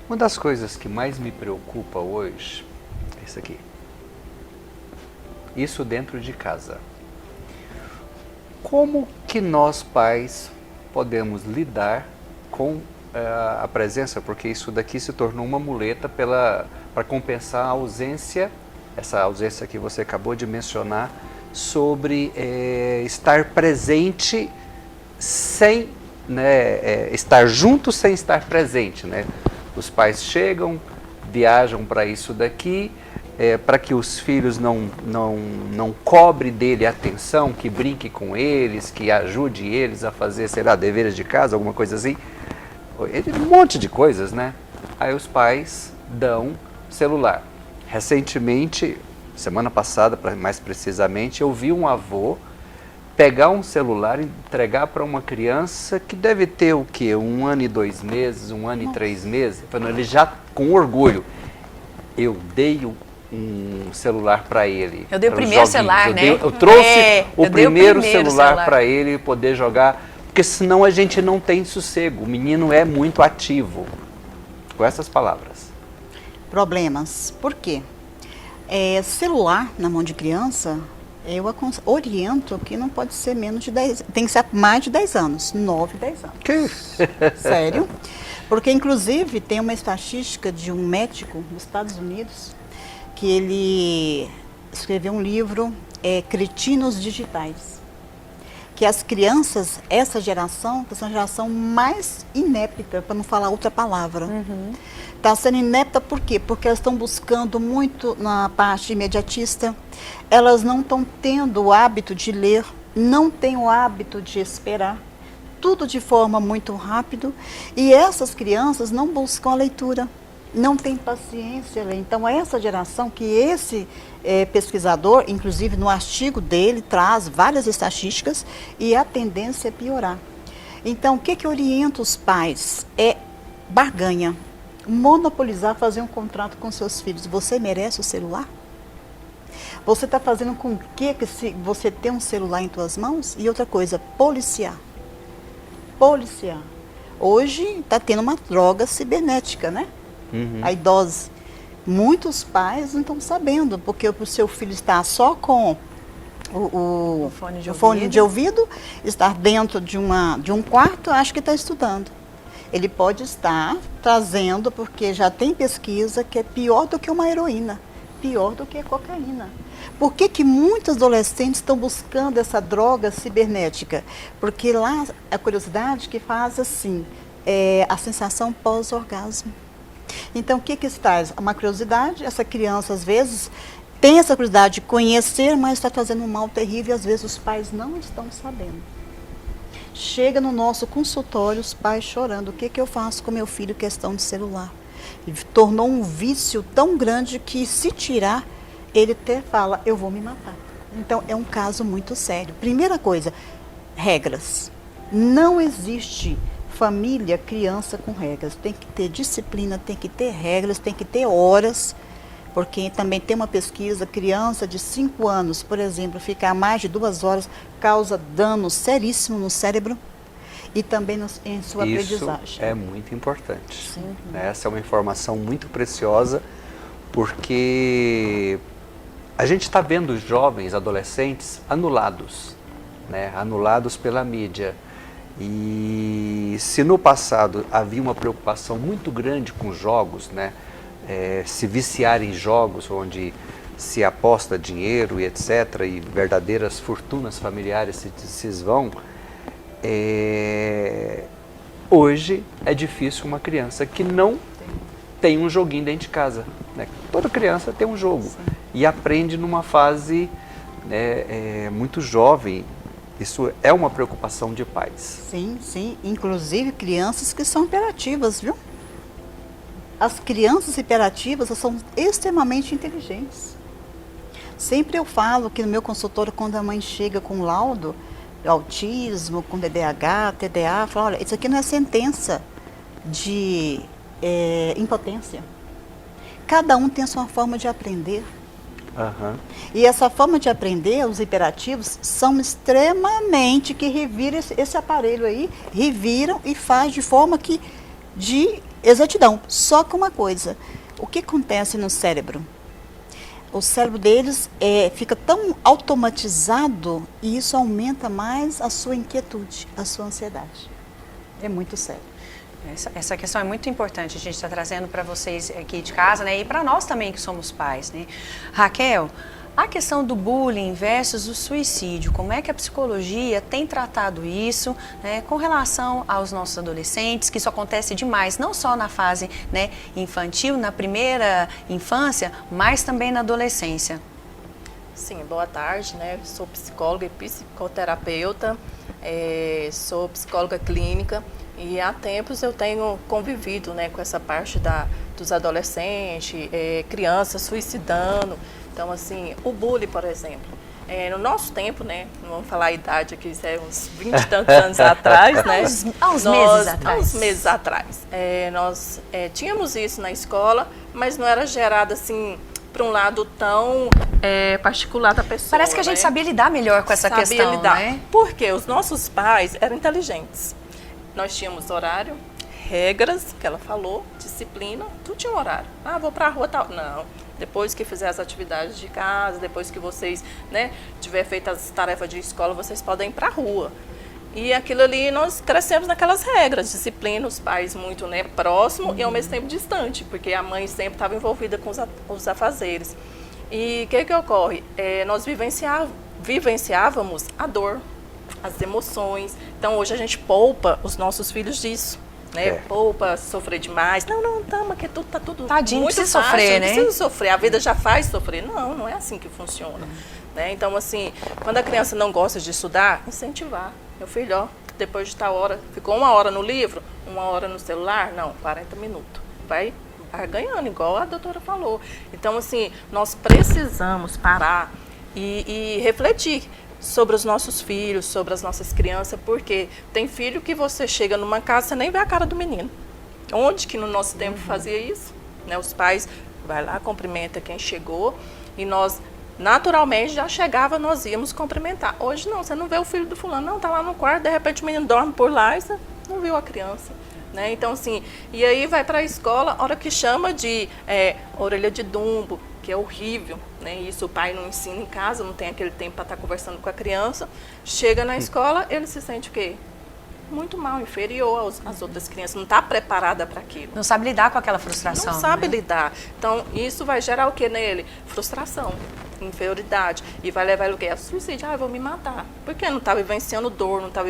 uma das coisas que mais me preocupa hoje é isso aqui. Isso dentro de casa. Como que nós pais podemos lidar com a presença, porque isso daqui se tornou uma muleta para compensar a ausência, essa ausência que você acabou de mencionar, sobre estar presente sem, né, estar junto sem estar presente, né? Os pais chegam, viajam para isso daqui, para que os filhos não cobre dele a atenção, que brinque com eles, que ajude eles a fazer, sei lá, deveres de casa, alguma coisa assim. Um monte de coisas, né? Aí os pais dão celular. Recentemente, semana passada, mais precisamente, eu vi um avô pegar um celular e entregar para uma criança que deve ter o quê? 1 ano e 2 meses, 1 ano e 3 meses. Ele já com orgulho. Eu dei um celular para ele. Eu dei o primeiro celular, né? Eu trouxe o primeiro celular para ele poder jogar, porque senão a gente não tem sossego. O menino é muito ativo. Com essas palavras. Problemas. Por quê? Celular na mão de criança, eu oriento que não pode ser menos de 10, tem que ser mais de 10 anos, 9, 10 anos. Que? Sério? Porque, inclusive, tem uma estatística de um médico nos Estados Unidos, que ele escreveu um livro, Cretinos Digitais, que as crianças, essa geração, que é a geração mais inepta, para não falar outra palavra. Está sendo inepta por quê? Porque elas estão buscando muito na parte imediatista, elas não estão tendo o hábito de ler, não têm o hábito de esperar, tudo de forma muito rápida, e essas crianças não buscam a leitura, não têm paciência. Então, essa geração que esse pesquisador, inclusive no artigo dele, traz várias estatísticas e a tendência é piorar. Então, o que eu oriento os pais? É barganha. Monopolizar, fazer um contrato com seus filhos. Você merece o celular? Você está fazendo com que você tem um celular em suas mãos? E outra coisa, policiar. Policiar. Hoje está tendo uma droga cibernética, né? A idosa. Muitos pais não estão sabendo, porque o seu filho está só com o fone de ouvido, estar dentro de um quarto, acho que está estudando. Ele pode estar trazendo, porque já tem pesquisa que é pior do que uma heroína, pior do que a cocaína. Por que muitos adolescentes estão buscando essa droga cibernética? Porque lá a curiosidade que faz assim, a sensação pós-orgasmo. Então, o que traz? Uma curiosidade, essa criança às vezes tem essa curiosidade de conhecer, mas está fazendo um mal terrível e às vezes os pais não estão sabendo. Chega no nosso consultório os pais chorando, o que eu faço com meu filho, questão de celular. Ele tornou um vício tão grande que se tirar, ele até fala, eu vou me matar. Então, é um caso muito sério. Primeira coisa, regras. Não existe família, criança com regras. Tem que ter disciplina, tem que ter regras, tem que ter horas, porque também tem uma pesquisa, criança de 5 anos, por exemplo, ficar mais de 2 horas causa dano seríssimo no cérebro e também em sua aprendizagem. Isso é muito importante. Essa é uma informação muito preciosa, porque a gente está vendo jovens, adolescentes anulados, né? Anulados pela mídia. E se no passado havia uma preocupação muito grande com jogos, né? Se viciar em jogos onde se aposta dinheiro e etc., e verdadeiras fortunas familiares se vão, hoje é difícil uma criança que não tem um joguinho dentro de casa, né? Toda criança tem um jogo. Sim. E aprende numa fase, né, muito jovem. Isso é uma preocupação de pais. Sim, sim. Inclusive crianças que são hiperativas, viu? As crianças hiperativas são extremamente inteligentes. Sempre eu falo que no meu consultório, quando a mãe chega com laudo, autismo, com TDAH, TDA, eu falo, olha, isso aqui não é sentença de impotência. Cada um tem a sua forma de aprender. Uhum. E essa forma de aprender, os hiperativos, são extremamente que reviram esse aparelho aí, reviram e faz de forma que de exatidão. Só que uma coisa, o que acontece no cérebro? O cérebro deles fica tão automatizado e isso aumenta mais a sua inquietude, a sua ansiedade. É muito sério. Essa questão é muito importante, a gente está trazendo para vocês aqui de casa, né? E para nós também que somos pais, né? Raquel, a questão do bullying versus o suicídio, como é que a psicologia tem tratado isso, né, com relação aos nossos adolescentes, que isso acontece demais, não só na fase, né, infantil, na primeira infância, mas também na adolescência? Sim, boa tarde, né? Sou psicóloga e psicoterapeuta, sou psicóloga clínica. E há tempos eu tenho convivido, né, com essa parte dos adolescentes, crianças suicidando. Então, assim, o bullying, por exemplo, no nosso tempo, né, não vamos falar a idade aqui, isso é uns 20 e tantos anos atrás, né? Há uns meses atrás. Há uns meses atrás. Nós tínhamos isso na escola, mas não era gerado, assim, para um lado tão particular da pessoa. Parece que a gente sabia lidar melhor com essa questão, lidar, né? Porque os nossos pais eram inteligentes. Nós tínhamos horário, regras, que ela falou, disciplina, tudo tinha um horário. Ah, vou pra rua, tal. Não, depois que fizer as atividades de casa, depois que vocês, né, tiver feito as tarefas de escola, vocês podem ir pra rua. E aquilo ali, nós crescemos naquelas regras, disciplina, os pais muito, né, próximo e ao mesmo tempo distante, porque a mãe sempre estava envolvida com os afazeres. E o que ocorre? Nós vivenciávamos a dor, as emoções. Então hoje a gente poupa os nossos filhos disso, né? Poupa sofrer demais. Não, tama, que tá tudo tadinho, muito precisa fácil, sofrer, né? Não precisa sofrer, a vida já faz sofrer. Não é assim que funciona. Né? Então, assim, quando a criança não gosta de estudar, incentivar. Meu filho, ó, depois de tal hora, ficou 1 hora no livro, 1 hora no celular? Não, 40 minutos. Vai ganhando, igual a doutora falou. Então, assim, nós precisamos parar e refletir sobre os nossos filhos, sobre as nossas crianças, porque tem filho que você chega numa casa, você nem vê a cara do menino. Onde que no nosso tempo fazia isso? Né? Os pais vai lá, cumprimenta quem chegou e nós, naturalmente, já chegava, nós íamos cumprimentar. Hoje não, você não vê o filho do fulano, não, tá lá no quarto, de repente o menino dorme por lá e você não viu a criança. Né? Então, assim, e aí vai para a escola, hora que chama de orelha de dumbo, que é horrível, né? Isso o pai não ensina em casa, não tem aquele tempo para estar conversando com a criança. Chega na escola, ele se sente o quê? Muito mal, inferior às outras crianças, não está preparada para aquilo. Não sabe lidar com aquela frustração. Não sabe né? lidar. Então, isso vai gerar o que nele? Frustração, inferioridade. E vai levar ele o quê? A suicídio. Eu vou me matar. Porque não está vivenciando dor, não está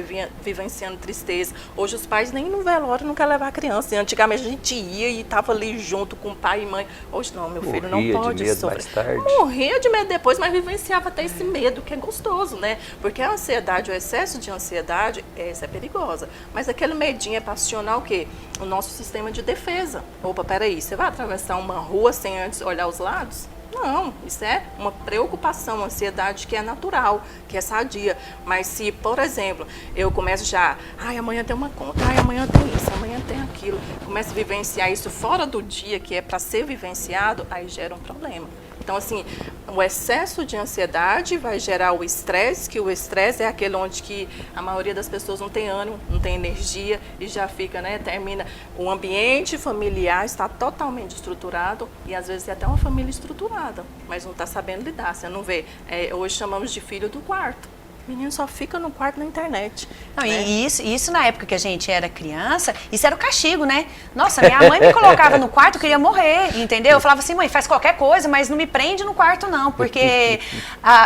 vivenciando tristeza. Hoje os pais nem no velório não querem levar a criança. E antigamente a gente ia e estava ali junto com o pai e mãe. Hoje não, meu filho não pode de medo sofrer. Mais tarde. Morria de medo depois, mas vivenciava até esse medo, que é gostoso, né? Porque a ansiedade, o excesso de ansiedade, essa é perigosa. Mas aquele medinho é para acionar o quê? O nosso sistema de defesa. Opa, peraí, você vai atravessar uma rua sem antes olhar os lados? Não, isso é uma preocupação, uma ansiedade que é natural, que é sadia. Mas se, por exemplo, eu começo já, amanhã tem uma conta, amanhã tem isso, amanhã tem aquilo, começo a vivenciar isso fora do dia, que é para ser vivenciado, aí gera um problema. Então, assim, o excesso de ansiedade vai gerar o estresse, que o estresse é aquele onde que a maioria das pessoas não tem ânimo, não tem energia e já fica, né, termina. O ambiente familiar está totalmente estruturado e às vezes é até uma família estruturada, mas não está sabendo lidar. Você não vê, hoje chamamos de filho do quarto. O menino só fica no quarto na internet. Não, né? E isso na época que a gente era criança, isso era o castigo, né? Nossa, minha mãe me colocava no quarto, eu queria morrer, entendeu? Eu falava assim, mãe, faz qualquer coisa, mas não me prende no quarto não, porque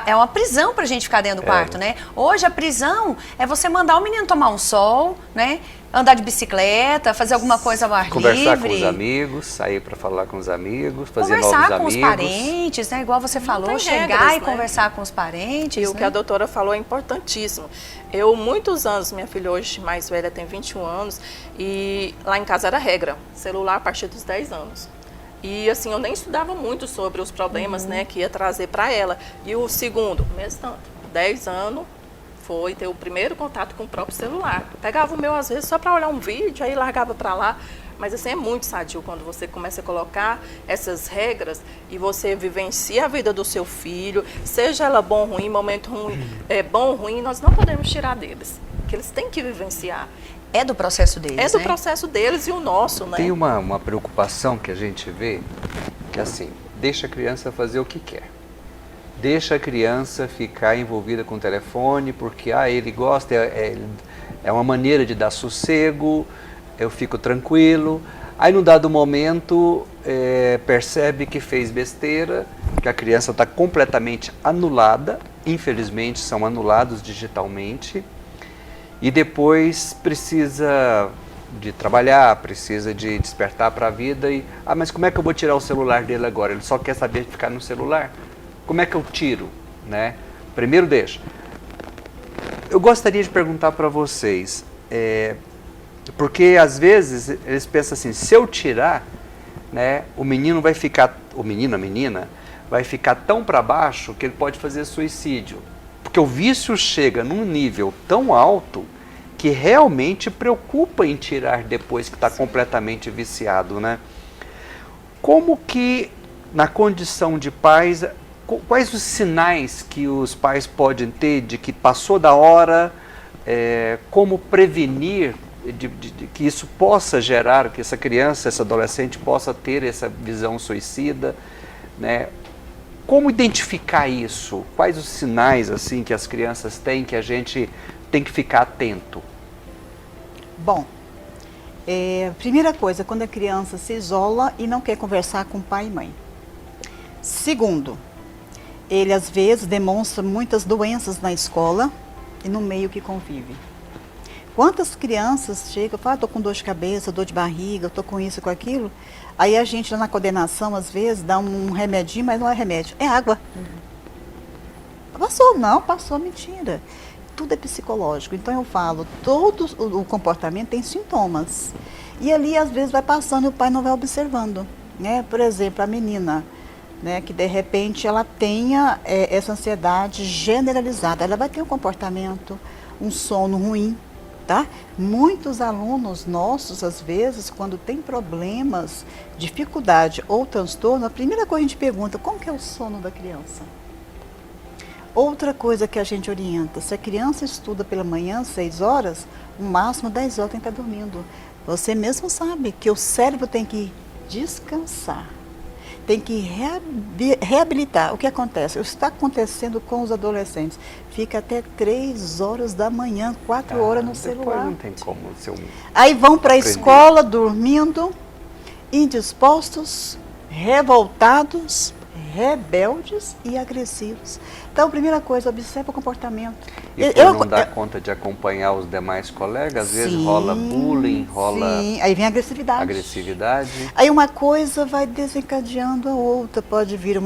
é uma prisão pra gente ficar dentro do quarto, né? Hoje a prisão é você mandar o menino tomar um sol, né? Andar de bicicleta, fazer alguma coisa ao ar livre. Conversar com os amigos, sair para falar com os amigos, fazer novos amigos. Conversar com os parentes, né? Igual você falou, chegar regras, e conversar com os parentes. E o que a doutora falou é importantíssimo. Eu, muitos anos, minha filha hoje mais velha tem 21 anos, e lá em casa era regra, celular a partir dos 10 anos. E assim, eu nem estudava muito sobre os problemas, né, que ia trazer para ela. E o segundo, mesmo tanto, 10 anos, foi ter o primeiro contato com o próprio celular. Pegava o meu, às vezes, só para olhar um vídeo, aí largava para lá. Mas assim, é muito sadio quando você começa a colocar essas regras e você vivencia a vida do seu filho, seja ela bom ou ruim, momento ruim, bom ou ruim, nós não podemos tirar deles, que eles têm que vivenciar. É do processo deles, É do processo deles e o nosso, né? Tem uma preocupação que a gente vê, que assim, deixa a criança fazer o que quer. Deixa a criança ficar envolvida com o telefone, porque ele gosta, é uma maneira de dar sossego, eu fico tranquilo. Aí, num dado momento, percebe que fez besteira, que a criança está completamente anulada, infelizmente são anulados digitalmente, e depois precisa de trabalhar, precisa de despertar para a vida, mas como é que eu vou tirar o celular dele agora? Ele só quer saber de ficar no celular. Como é que eu tiro, né? Primeiro deixa. Eu gostaria de perguntar para vocês, porque às vezes eles pensam assim, se eu tirar, né, o menino vai ficar, o menino, a menina, vai ficar tão para baixo que ele pode fazer suicídio. Porque o vício chega num nível tão alto que realmente preocupa em tirar depois que está completamente viciado, né? Como que, na condição de pais, quais os sinais que os pais podem ter de que passou da hora, como prevenir de que isso possa gerar, que essa criança, esse adolescente possa ter essa visão suicida, né? Como identificar isso? Quais os sinais assim que as crianças têm que a gente tem que ficar atento? Bom, primeira coisa, quando a criança se isola e não quer conversar com pai e mãe. Segundo, ele às vezes demonstra muitas doenças na escola e no meio que convive. Quantas crianças chegam e falam, estou com dor de cabeça, dor de barriga, estou com isso, com aquilo. Aí a gente lá na coordenação, às vezes, dá um remedinho, mas não é remédio, é água. Passou, não, passou, mentira. Tudo é psicológico. Então eu falo, todo o comportamento tem sintomas. E ali às vezes vai passando e o pai não vai observando. Né? Por exemplo, a menina, né, que de repente ela tenha essa ansiedade generalizada, ela vai ter um comportamento, um sono ruim, tá? Muitos alunos nossos, às vezes, quando tem problemas, dificuldade ou transtorno, a primeira coisa que a gente pergunta, como que é o sono da criança? Outra coisa que a gente orienta, se a criança estuda pela manhã, 6 horas, o máximo 10 horas tem que estar dormindo. Você mesmo sabe que o cérebro tem que descansar. Tem que reabilitar. O que acontece? Está acontecendo com os adolescentes. Fica até 3 horas da manhã, 4 horas no celular. Não tem como ser Aí vão para a escola dormindo, indispostos, revoltados, rebeldes e agressivos. Então, a primeira coisa, observa o comportamento. E por não dar conta de acompanhar os demais colegas, às vezes rola bullying, rola... Sim, aí vem a agressividade. Aí uma coisa vai desencadeando a outra, pode vir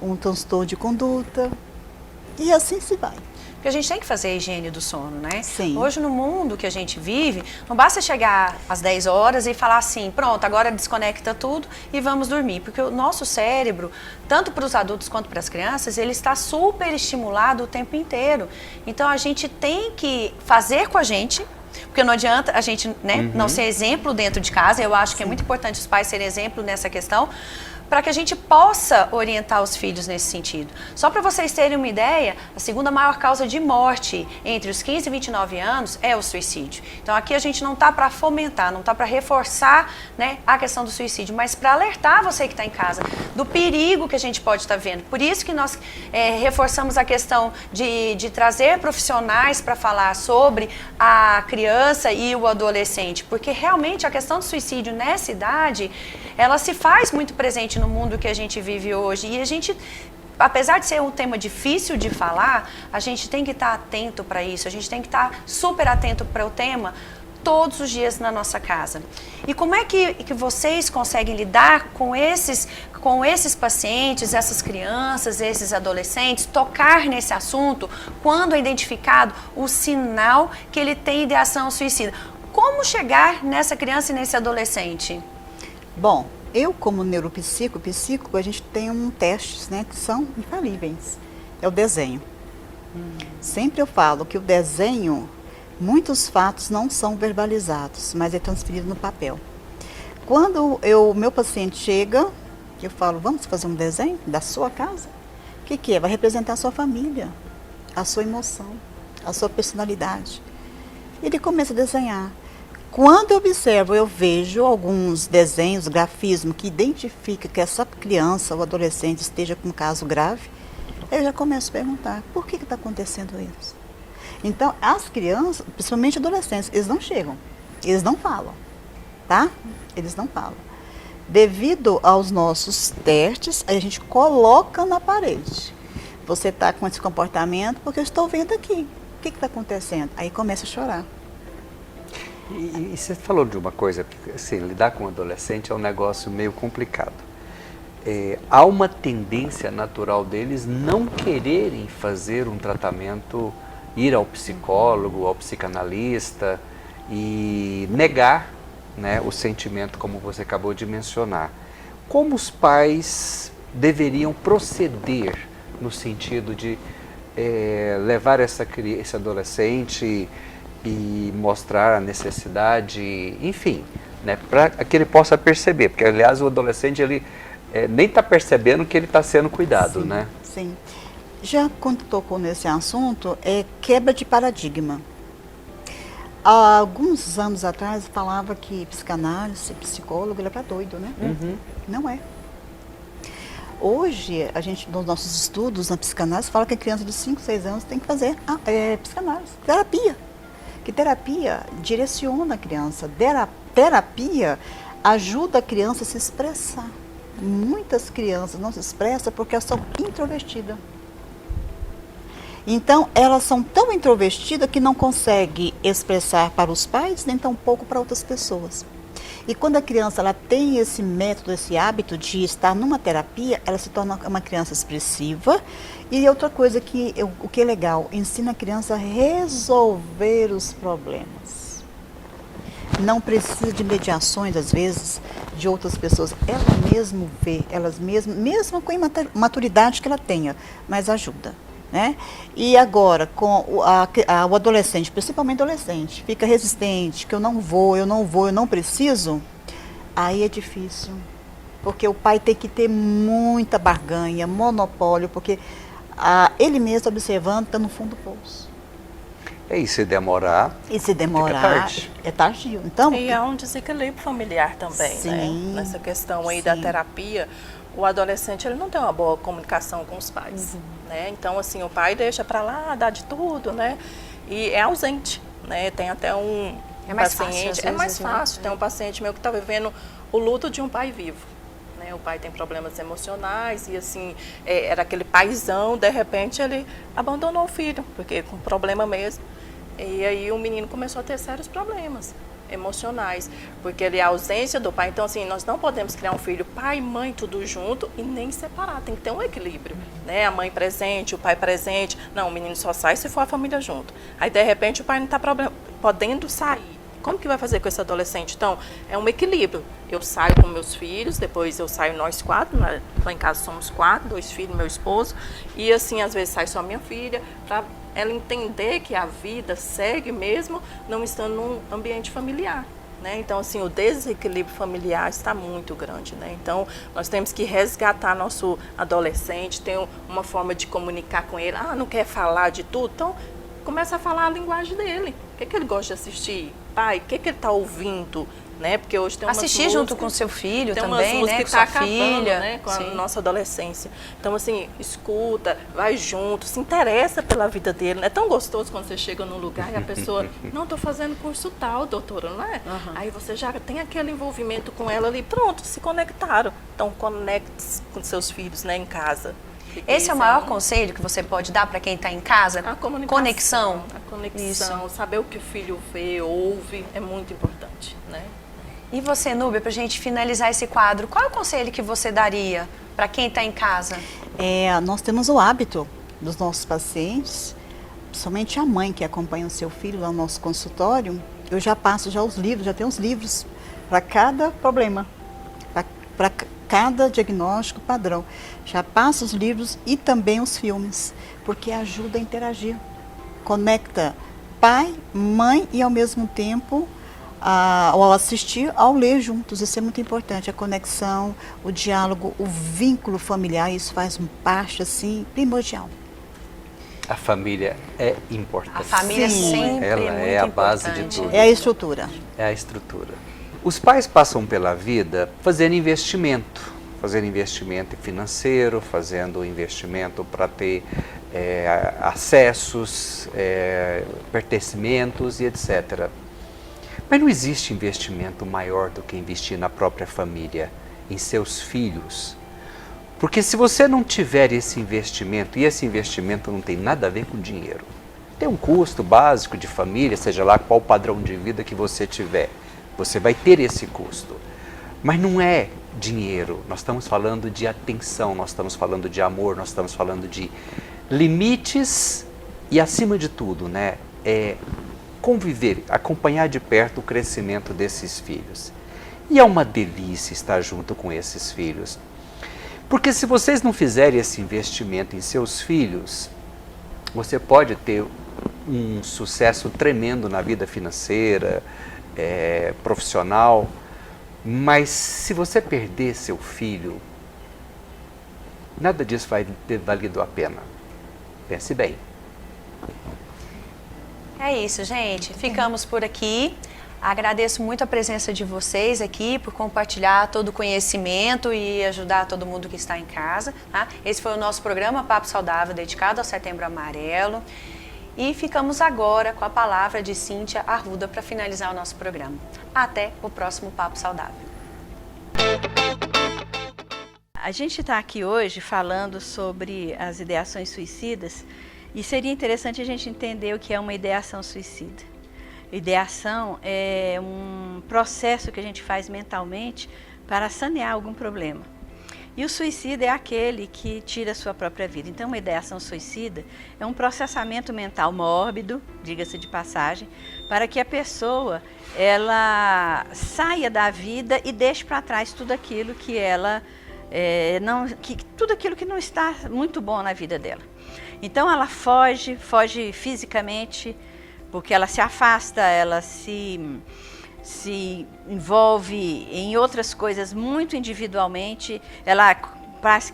um transtorno de conduta, e assim se vai. Porque a gente tem que fazer a higiene do sono, né? Sim. Hoje, no mundo que a gente vive, não basta chegar às 10 horas e falar assim, pronto, agora desconecta tudo e vamos dormir. Porque o nosso cérebro, tanto para os adultos quanto para as crianças, ele está super estimulado o tempo inteiro. Então, a gente tem que fazer com a gente, porque não adianta a gente, né, não ser exemplo dentro de casa. Eu acho que é muito importante os pais serem exemplo nessa questão, para que a gente possa orientar os filhos nesse sentido. Só para vocês terem uma ideia, a segunda maior causa de morte entre os 15 e 29 anos é o suicídio. Então aqui a gente não está para fomentar, não está para reforçar, né, a questão do suicídio, mas para alertar você que está em casa do perigo que a gente pode estar vendo. Por isso que nós reforçamos a questão de trazer profissionais para falar sobre a criança e o adolescente, porque realmente a questão do suicídio nessa idade, ela se faz muito presente no mundo que a gente vive hoje, e a gente, apesar de ser um tema difícil de falar, a gente tem que estar atento para isso, a gente tem que estar super atento para o tema todos os dias na nossa casa. E como é que vocês conseguem lidar com esses pacientes, essas crianças, esses adolescentes, tocar nesse assunto quando é identificado o sinal que ele tem ideação suicida? Como chegar nessa criança e nesse adolescente? Bom, eu como neuropsíquico, a gente tem testes, né, que são infalíveis. É o desenho. Sempre eu falo que o desenho, muitos fatos não são verbalizados, mas é transferido no papel. Quando meu paciente chega, eu falo, vamos fazer um desenho da sua casa? O que é? Vai representar a sua família, a sua emoção, a sua personalidade. Ele começa a desenhar. Quando eu observo, eu vejo alguns desenhos, grafismo, que identifica que essa criança ou adolescente esteja com um caso grave, eu já começo a perguntar, por que está acontecendo isso? Então, as crianças, principalmente adolescentes, eles não chegam, eles não falam, tá? Eles não falam. Devido aos nossos testes, a gente coloca na parede. Você está com esse comportamento porque eu estou vendo aqui. O que está acontecendo? Aí começa a chorar. E você falou de uma coisa, assim, lidar com um adolescente é um negócio meio complicado. Há uma tendência natural deles não quererem fazer um tratamento, ir ao psicólogo, ao psicanalista e negar, né, o sentimento, como você acabou de mencionar. Como os pais deveriam proceder no sentido de levar esse adolescente e mostrar a necessidade, enfim, né, para que ele possa perceber, porque aliás o adolescente ele nem está percebendo que ele está sendo cuidado, sim, né? Sim. Já quando tocou nesse assunto, é quebra de paradigma. Há alguns anos atrás falava que psicanálise, psicólogo, ele é para doido, né? Uhum. Não é. Hoje, a gente, nos nossos estudos na psicanálise, fala que a criança de 5, 6 anos tem que fazer psicanálise, terapia. Que terapia direciona a criança. Terapia ajuda a criança a se expressar. Muitas crianças não se expressam porque elas são introvertidas. Então, elas são tão introvertidas que não conseguem expressar para os pais, nem tampouco para outras pessoas. E quando a criança ela tem esse método, esse hábito de estar numa terapia, ela se torna uma criança expressiva. E outra coisa o que é legal, ensina a criança a resolver os problemas. Não precisa de mediações, às vezes, de outras pessoas. Ela mesma vê, mesmo com a maturidade que ela tenha, mas ajuda. Né? E agora, com o adolescente, principalmente adolescente, fica resistente, que eu não preciso, aí é difícil. Porque o pai tem que ter muita barganha, monopólio, porque ele mesmo observando está no fundo do poço. E se demorar, é tardio. Então, e há um desequilíbrio familiar também, sim, né? Nessa questão aí sim. da terapia. O adolescente ele não tem uma boa comunicação com os pais, né? Então assim o pai deixa para lá, dá de tudo, né? E é ausente, né? Tem até um paciente, é mais fácil. Tem um paciente meu que está vivendo o luto de um pai vivo, né? O pai tem problemas emocionais e assim era aquele paizão, de repente ele abandonou o filho porque com problema mesmo. E aí o menino começou a ter sérios problemas emocionais, porque ele é a ausência do pai. Então, assim, nós não podemos criar um filho pai e mãe tudo junto e nem separar, tem que ter um equilíbrio, né? A mãe presente, o pai presente. Não, o menino só sai se for a família junto. Aí, de repente, o pai não está podendo sair. Como que vai fazer com esse adolescente? Então, é um equilíbrio. Eu saio com meus filhos, depois eu saio nós 4, né? Lá em casa somos 4, 2 filhos, meu esposo, e assim, às vezes sai só minha filha, para ela entender que a vida segue mesmo não estando num ambiente familiar. né? Então, assim, o desequilíbrio familiar está muito grande, né? Então, nós temos que resgatar nosso adolescente, ter uma forma de comunicar com ele. Ah, não quer falar de tudo? Então, começa a falar a linguagem dele. O que ele gosta de assistir? Pai, o que ele está ouvindo? Né? Porque hoje tem umas assistir músicas, junto com seu filho tem também, umas né? que Com tá sua acabando, filha, né? Com a sim. nossa adolescência. Então, assim, escuta, vai junto, se interessa pela vida dele. É tão gostoso quando você chega num lugar e a pessoa, não, estou fazendo curso tal, doutora, não é? Aí você já tem aquele envolvimento com ela ali, pronto, se conectaram. Então, conecte-se com seus filhos, né, em casa. Esse é o maior conselho que você pode dar para quem está em casa? A comunicação. Conexão. A conexão, saber o que o filho vê, ouve, é muito importante, né? E você, Núbia, para a gente finalizar esse quadro, qual é o conselho que você daria para quem está em casa? Nós temos o hábito dos nossos pacientes, somente a mãe que acompanha o seu filho lá no nosso consultório, eu já passo os livros, já tenho os livros para cada problema, para cada diagnóstico padrão. Já passo os livros e também os filmes, porque ajuda a interagir. Conecta pai, mãe e ao mesmo tempo, ao assistir, ao ler juntos. Isso é muito importante, a conexão, o diálogo, o vínculo familiar, isso faz parte, assim, primordial. A família é importante. A família sempre Ela é muito é a base de importante. tudo. É a estrutura. É a estrutura. Os pais passam pela vida fazendo investimento financeiro, fazendo investimento para ter acessos, pertencimentos e etc. Mas não existe investimento maior do que investir na própria família, em seus filhos. Porque se você não tiver esse investimento, e esse investimento não tem nada a ver com dinheiro, tem um custo básico de família, seja lá qual padrão de vida que você tiver, você vai ter esse custo. Mas não é dinheiro, nós estamos falando de atenção, nós estamos falando de amor, nós estamos falando de limites e, acima de tudo, né, conviver, acompanhar de perto o crescimento desses filhos. E é uma delícia estar junto com esses filhos. Porque se vocês não fizerem esse investimento em seus filhos, você pode ter um sucesso tremendo na vida financeira, profissional, mas se você perder seu filho, nada disso vai ter valido a pena. Pense bem. É isso, gente. Ficamos por aqui. Agradeço muito a presença de vocês aqui, por compartilhar todo o conhecimento e ajudar todo mundo que está em casa. Tá? Esse foi o nosso programa Papo Saudável, dedicado ao Setembro Amarelo. E ficamos agora com a palavra de Cíntia Arruda para finalizar o nosso programa. Até o próximo Papo Saudável. A gente está aqui hoje falando sobre as ideações suicidas e seria interessante a gente entender o que é uma ideação suicida. Ideação é um processo que a gente faz mentalmente para sanear algum problema. E o suicida é aquele que tira a sua própria vida. Então, uma ideação suicida é um processamento mental mórbido, diga-se de passagem, para que a pessoa ela saia da vida e deixe para trás tudo aquilo que ela tudo aquilo que não está muito bom na vida dela. Então, ela foge fisicamente, porque ela se afasta, ela se envolve em outras coisas muito individualmente, ela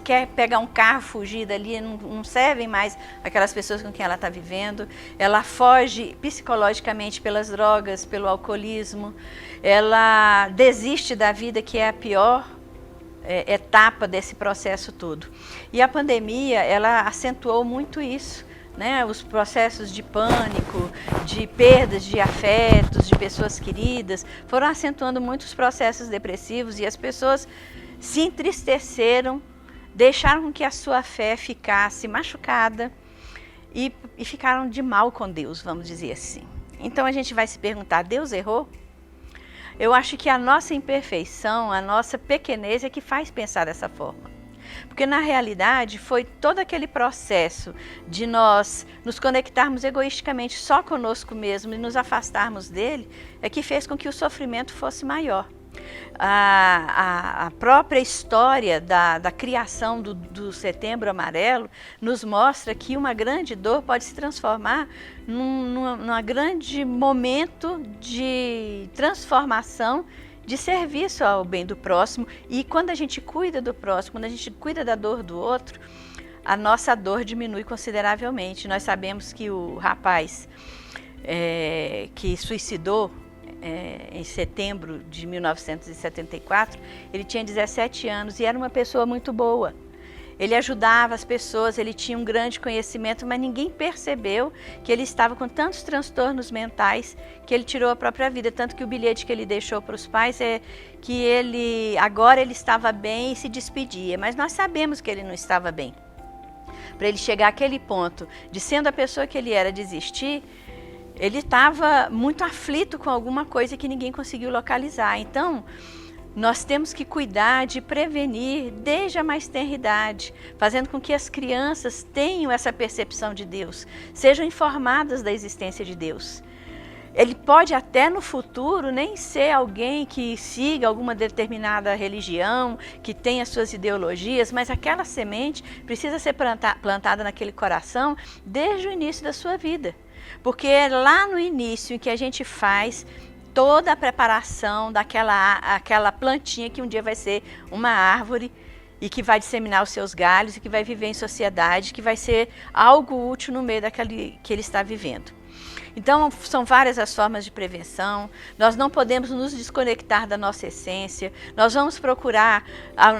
quer pegar um carro, fugir dali, não servem mais aquelas pessoas com quem ela está vivendo, ela foge psicologicamente pelas drogas, pelo alcoolismo, ela desiste da vida, que é a pior etapa desse processo todo. E a pandemia, ela acentuou muito isso, né? Os processos de pânico, de perdas de afetos, de pessoas queridas, foram acentuando muitos processos depressivos e as pessoas se entristeceram, deixaram que a sua fé ficasse machucada e ficaram de mal com Deus, vamos dizer assim. Então a gente vai se perguntar, Deus errou? Eu acho que a nossa imperfeição, a nossa pequenez é que faz pensar dessa forma. Porque na realidade foi todo aquele processo de nós nos conectarmos egoisticamente só conosco mesmo e nos afastarmos dele, é que fez com que o sofrimento fosse maior. A própria história da criação do Setembro Amarelo nos mostra que uma grande dor pode se transformar num grande momento de transformação, de serviço ao bem do próximo. E quando a gente cuida do próximo, quando a gente cuida da dor do outro, a nossa dor diminui consideravelmente. Nós sabemos que o rapaz que suicidou em setembro de 1974, ele tinha 17 anos e era uma pessoa muito boa. Ele ajudava as pessoas, ele tinha um grande conhecimento, mas ninguém percebeu que ele estava com tantos transtornos mentais que ele tirou a própria vida. Tanto que o bilhete que ele deixou para os pais é que agora ele estava bem e se despedia, mas nós sabemos que ele não estava bem. Para ele chegar àquele ponto de, sendo a pessoa que ele era, desistir, ele estava muito aflito com alguma coisa que ninguém conseguiu localizar. Então, nós temos que cuidar de prevenir desde a mais tenra idade, fazendo com que as crianças tenham essa percepção de Deus, sejam informadas da existência de Deus. Ele pode até no futuro nem ser alguém que siga alguma determinada religião, que tenha suas ideologias, mas aquela semente precisa ser plantada naquele coração desde o início da sua vida. Porque é lá no início em que a gente faz toda a preparação daquela plantinha que um dia vai ser uma árvore e que vai disseminar os seus galhos e que vai viver em sociedade, que vai ser algo útil no meio daquele que ele está vivendo. Então, são várias as formas de prevenção. Nós não podemos nos desconectar da nossa essência. Nós vamos procurar a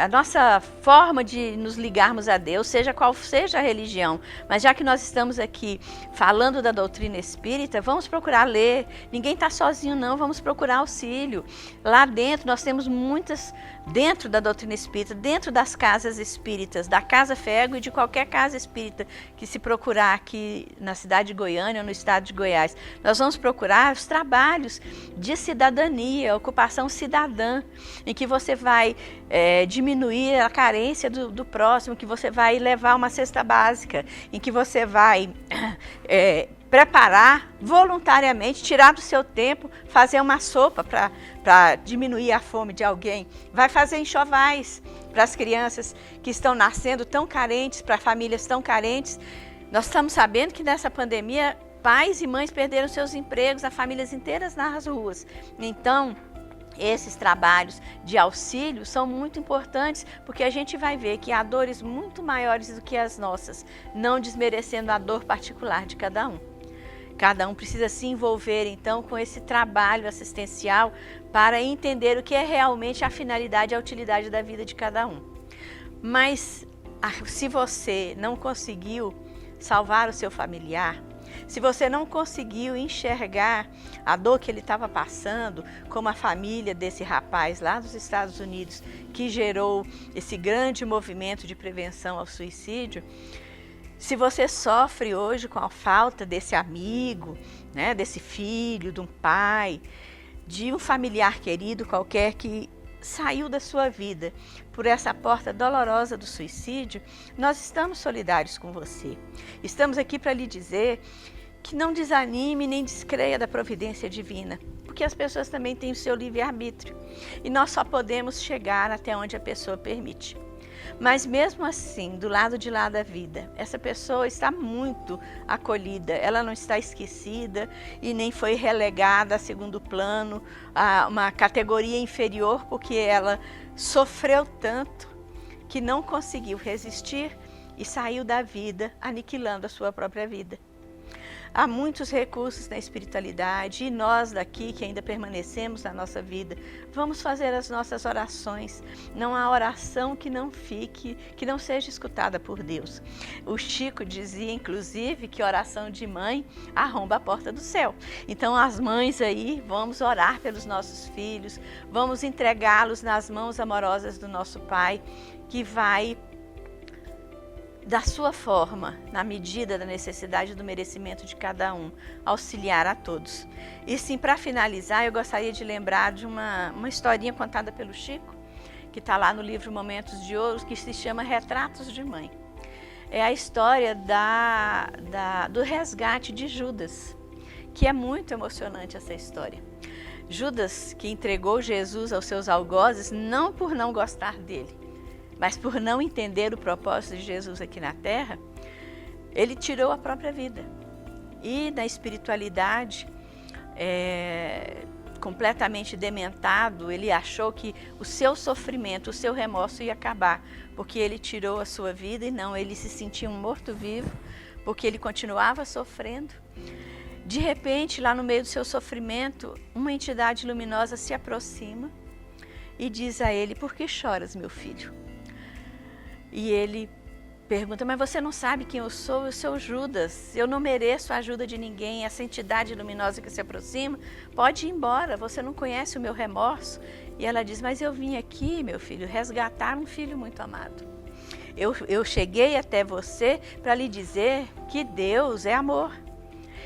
nossa forma de nos ligarmos a Deus, seja qual seja a religião. Mas já que nós estamos aqui falando da doutrina espírita, vamos procurar ler. Ninguém está sozinho, não. Vamos procurar auxílio. Lá dentro, nós temos muitas, dentro da doutrina espírita, dentro das casas espíritas, da Casa Fego e de qualquer casa espírita que se procurar aqui na cidade de Goiânia ou no estado de Goiás. Nós vamos procurar os trabalhos de cidadania, ocupação cidadã, em que você vai diminuir a carência do próximo, que você vai levar uma cesta básica, em que você vai preparar voluntariamente, tirar do seu tempo, fazer uma sopa para diminuir a fome de alguém. Vai fazer enxovais para as crianças que estão nascendo tão carentes, para famílias tão carentes. Nós estamos sabendo que nessa pandemia, pais e mães perderam seus empregos, as famílias inteiras nas ruas. Então, esses trabalhos de auxílio são muito importantes, porque a gente vai ver que há dores muito maiores do que as nossas, não desmerecendo a dor particular de cada um. Cada um precisa se envolver, então, com esse trabalho assistencial para entender o que é realmente a finalidade e a utilidade da vida de cada um. Mas, se você não conseguiu salvar o seu familiar, se você não conseguiu enxergar a dor que ele estava passando, como a família desse rapaz lá dos Estados Unidos, que gerou esse grande movimento de prevenção ao suicídio, se você sofre hoje com a falta desse amigo, né, desse filho, de um pai, de um familiar querido qualquer que saiu da sua vida por essa porta dolorosa do suicídio, nós estamos solidários com você. Estamos aqui para lhe dizer que não desanime nem descreia da providência divina, porque as pessoas também têm o seu livre-arbítrio e nós só podemos chegar até onde a pessoa permite. Mas mesmo assim, do lado de lá da vida, essa pessoa está muito acolhida, ela não está esquecida e nem foi relegada a segundo plano, a uma categoria inferior, porque ela sofreu tanto que não conseguiu resistir e saiu da vida, aniquilando a sua própria vida. Há muitos recursos na espiritualidade e nós daqui que ainda permanecemos na nossa vida, vamos fazer as nossas orações. Não há oração que não fique, que não seja escutada por Deus. O Chico dizia, inclusive, que oração de mãe arromba a porta do céu. Então, as mães aí, vamos orar pelos nossos filhos, vamos entregá-los nas mãos amorosas do nosso Pai, que vai, da sua forma, na medida da necessidade e do merecimento de cada um, auxiliar a todos. E sim, para finalizar, eu gostaria de lembrar de uma historinha contada pelo Chico, que está lá no livro Momentos de Ouro, que se chama Retratos de Mãe. É a história do resgate de Judas, que é muito emocionante essa história. Judas, que entregou Jesus aos seus algozes, não por não gostar dele, mas por não entender o propósito de Jesus aqui na terra, ele tirou a própria vida. E na espiritualidade, completamente dementado, ele achou que o seu sofrimento, o seu remorso ia acabar, porque ele tirou a sua vida, e não, ele se sentia um morto-vivo, porque ele continuava sofrendo. De repente, lá no meio do seu sofrimento, uma entidade luminosa se aproxima e diz a ele: por que choras, meu filho? E ele pergunta: mas você não sabe quem eu sou? Eu sou Judas, eu não mereço a ajuda de ninguém. Essa entidade luminosa que se aproxima, pode ir embora, você não conhece o meu remorso. E ela diz: mas eu vim aqui, meu filho, resgatar um filho muito amado. Eu cheguei até você para lhe dizer que Deus é amor,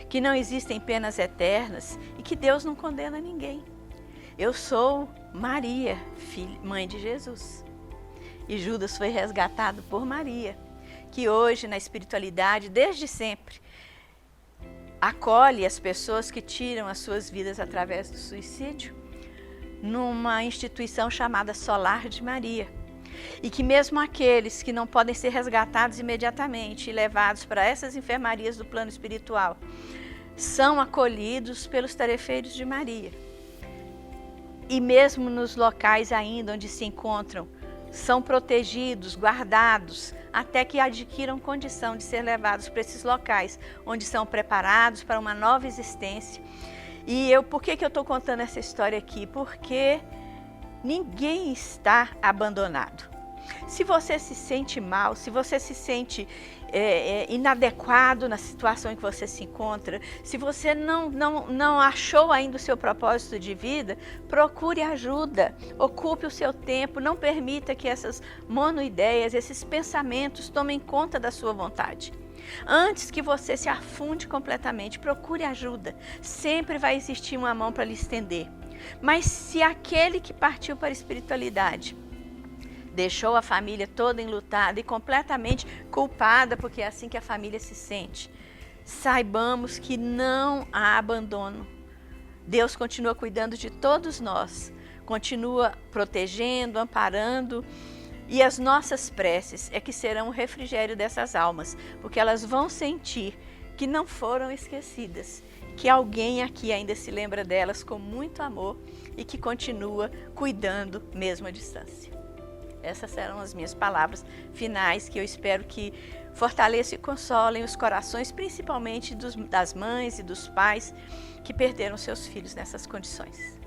que não existem penas eternas e que Deus não condena ninguém. Eu sou Maria, mãe de Jesus. E Judas foi resgatado por Maria, que hoje na espiritualidade, desde sempre, acolhe as pessoas que tiram as suas vidas através do suicídio numa instituição chamada Solar de Maria. E que mesmo aqueles que não podem ser resgatados imediatamente e levados para essas enfermarias do plano espiritual, são acolhidos pelos tarefeiros de Maria. E mesmo nos locais ainda onde se encontram, são protegidos, guardados, até que adquiram condição de ser levados para esses locais, onde são preparados para uma nova existência. E por que eu estou contando essa história aqui? Porque ninguém está abandonado. Se você se sente mal, se você se sente inadequado na situação em que você se encontra, se você não achou ainda o seu propósito de vida, procure ajuda, ocupe o seu tempo, não permita que essas monoideias, esses pensamentos tomem conta da sua vontade. Antes que você se afunde completamente, procure ajuda. Sempre vai existir uma mão para lhe estender. Mas se aquele que partiu para a espiritualidade deixou a família toda enlutada e completamente culpada, porque é assim que a família se sente, saibamos que não há abandono. Deus continua cuidando de todos nós, continua protegendo, amparando, e as nossas preces é que serão o refrigério dessas almas, porque elas vão sentir que não foram esquecidas, que alguém aqui ainda se lembra delas com muito amor e que continua cuidando mesmo à distância. Essas serão as minhas palavras finais, que eu espero que fortaleçam e consolem os corações, principalmente das mães e dos pais que perderam seus filhos nessas condições.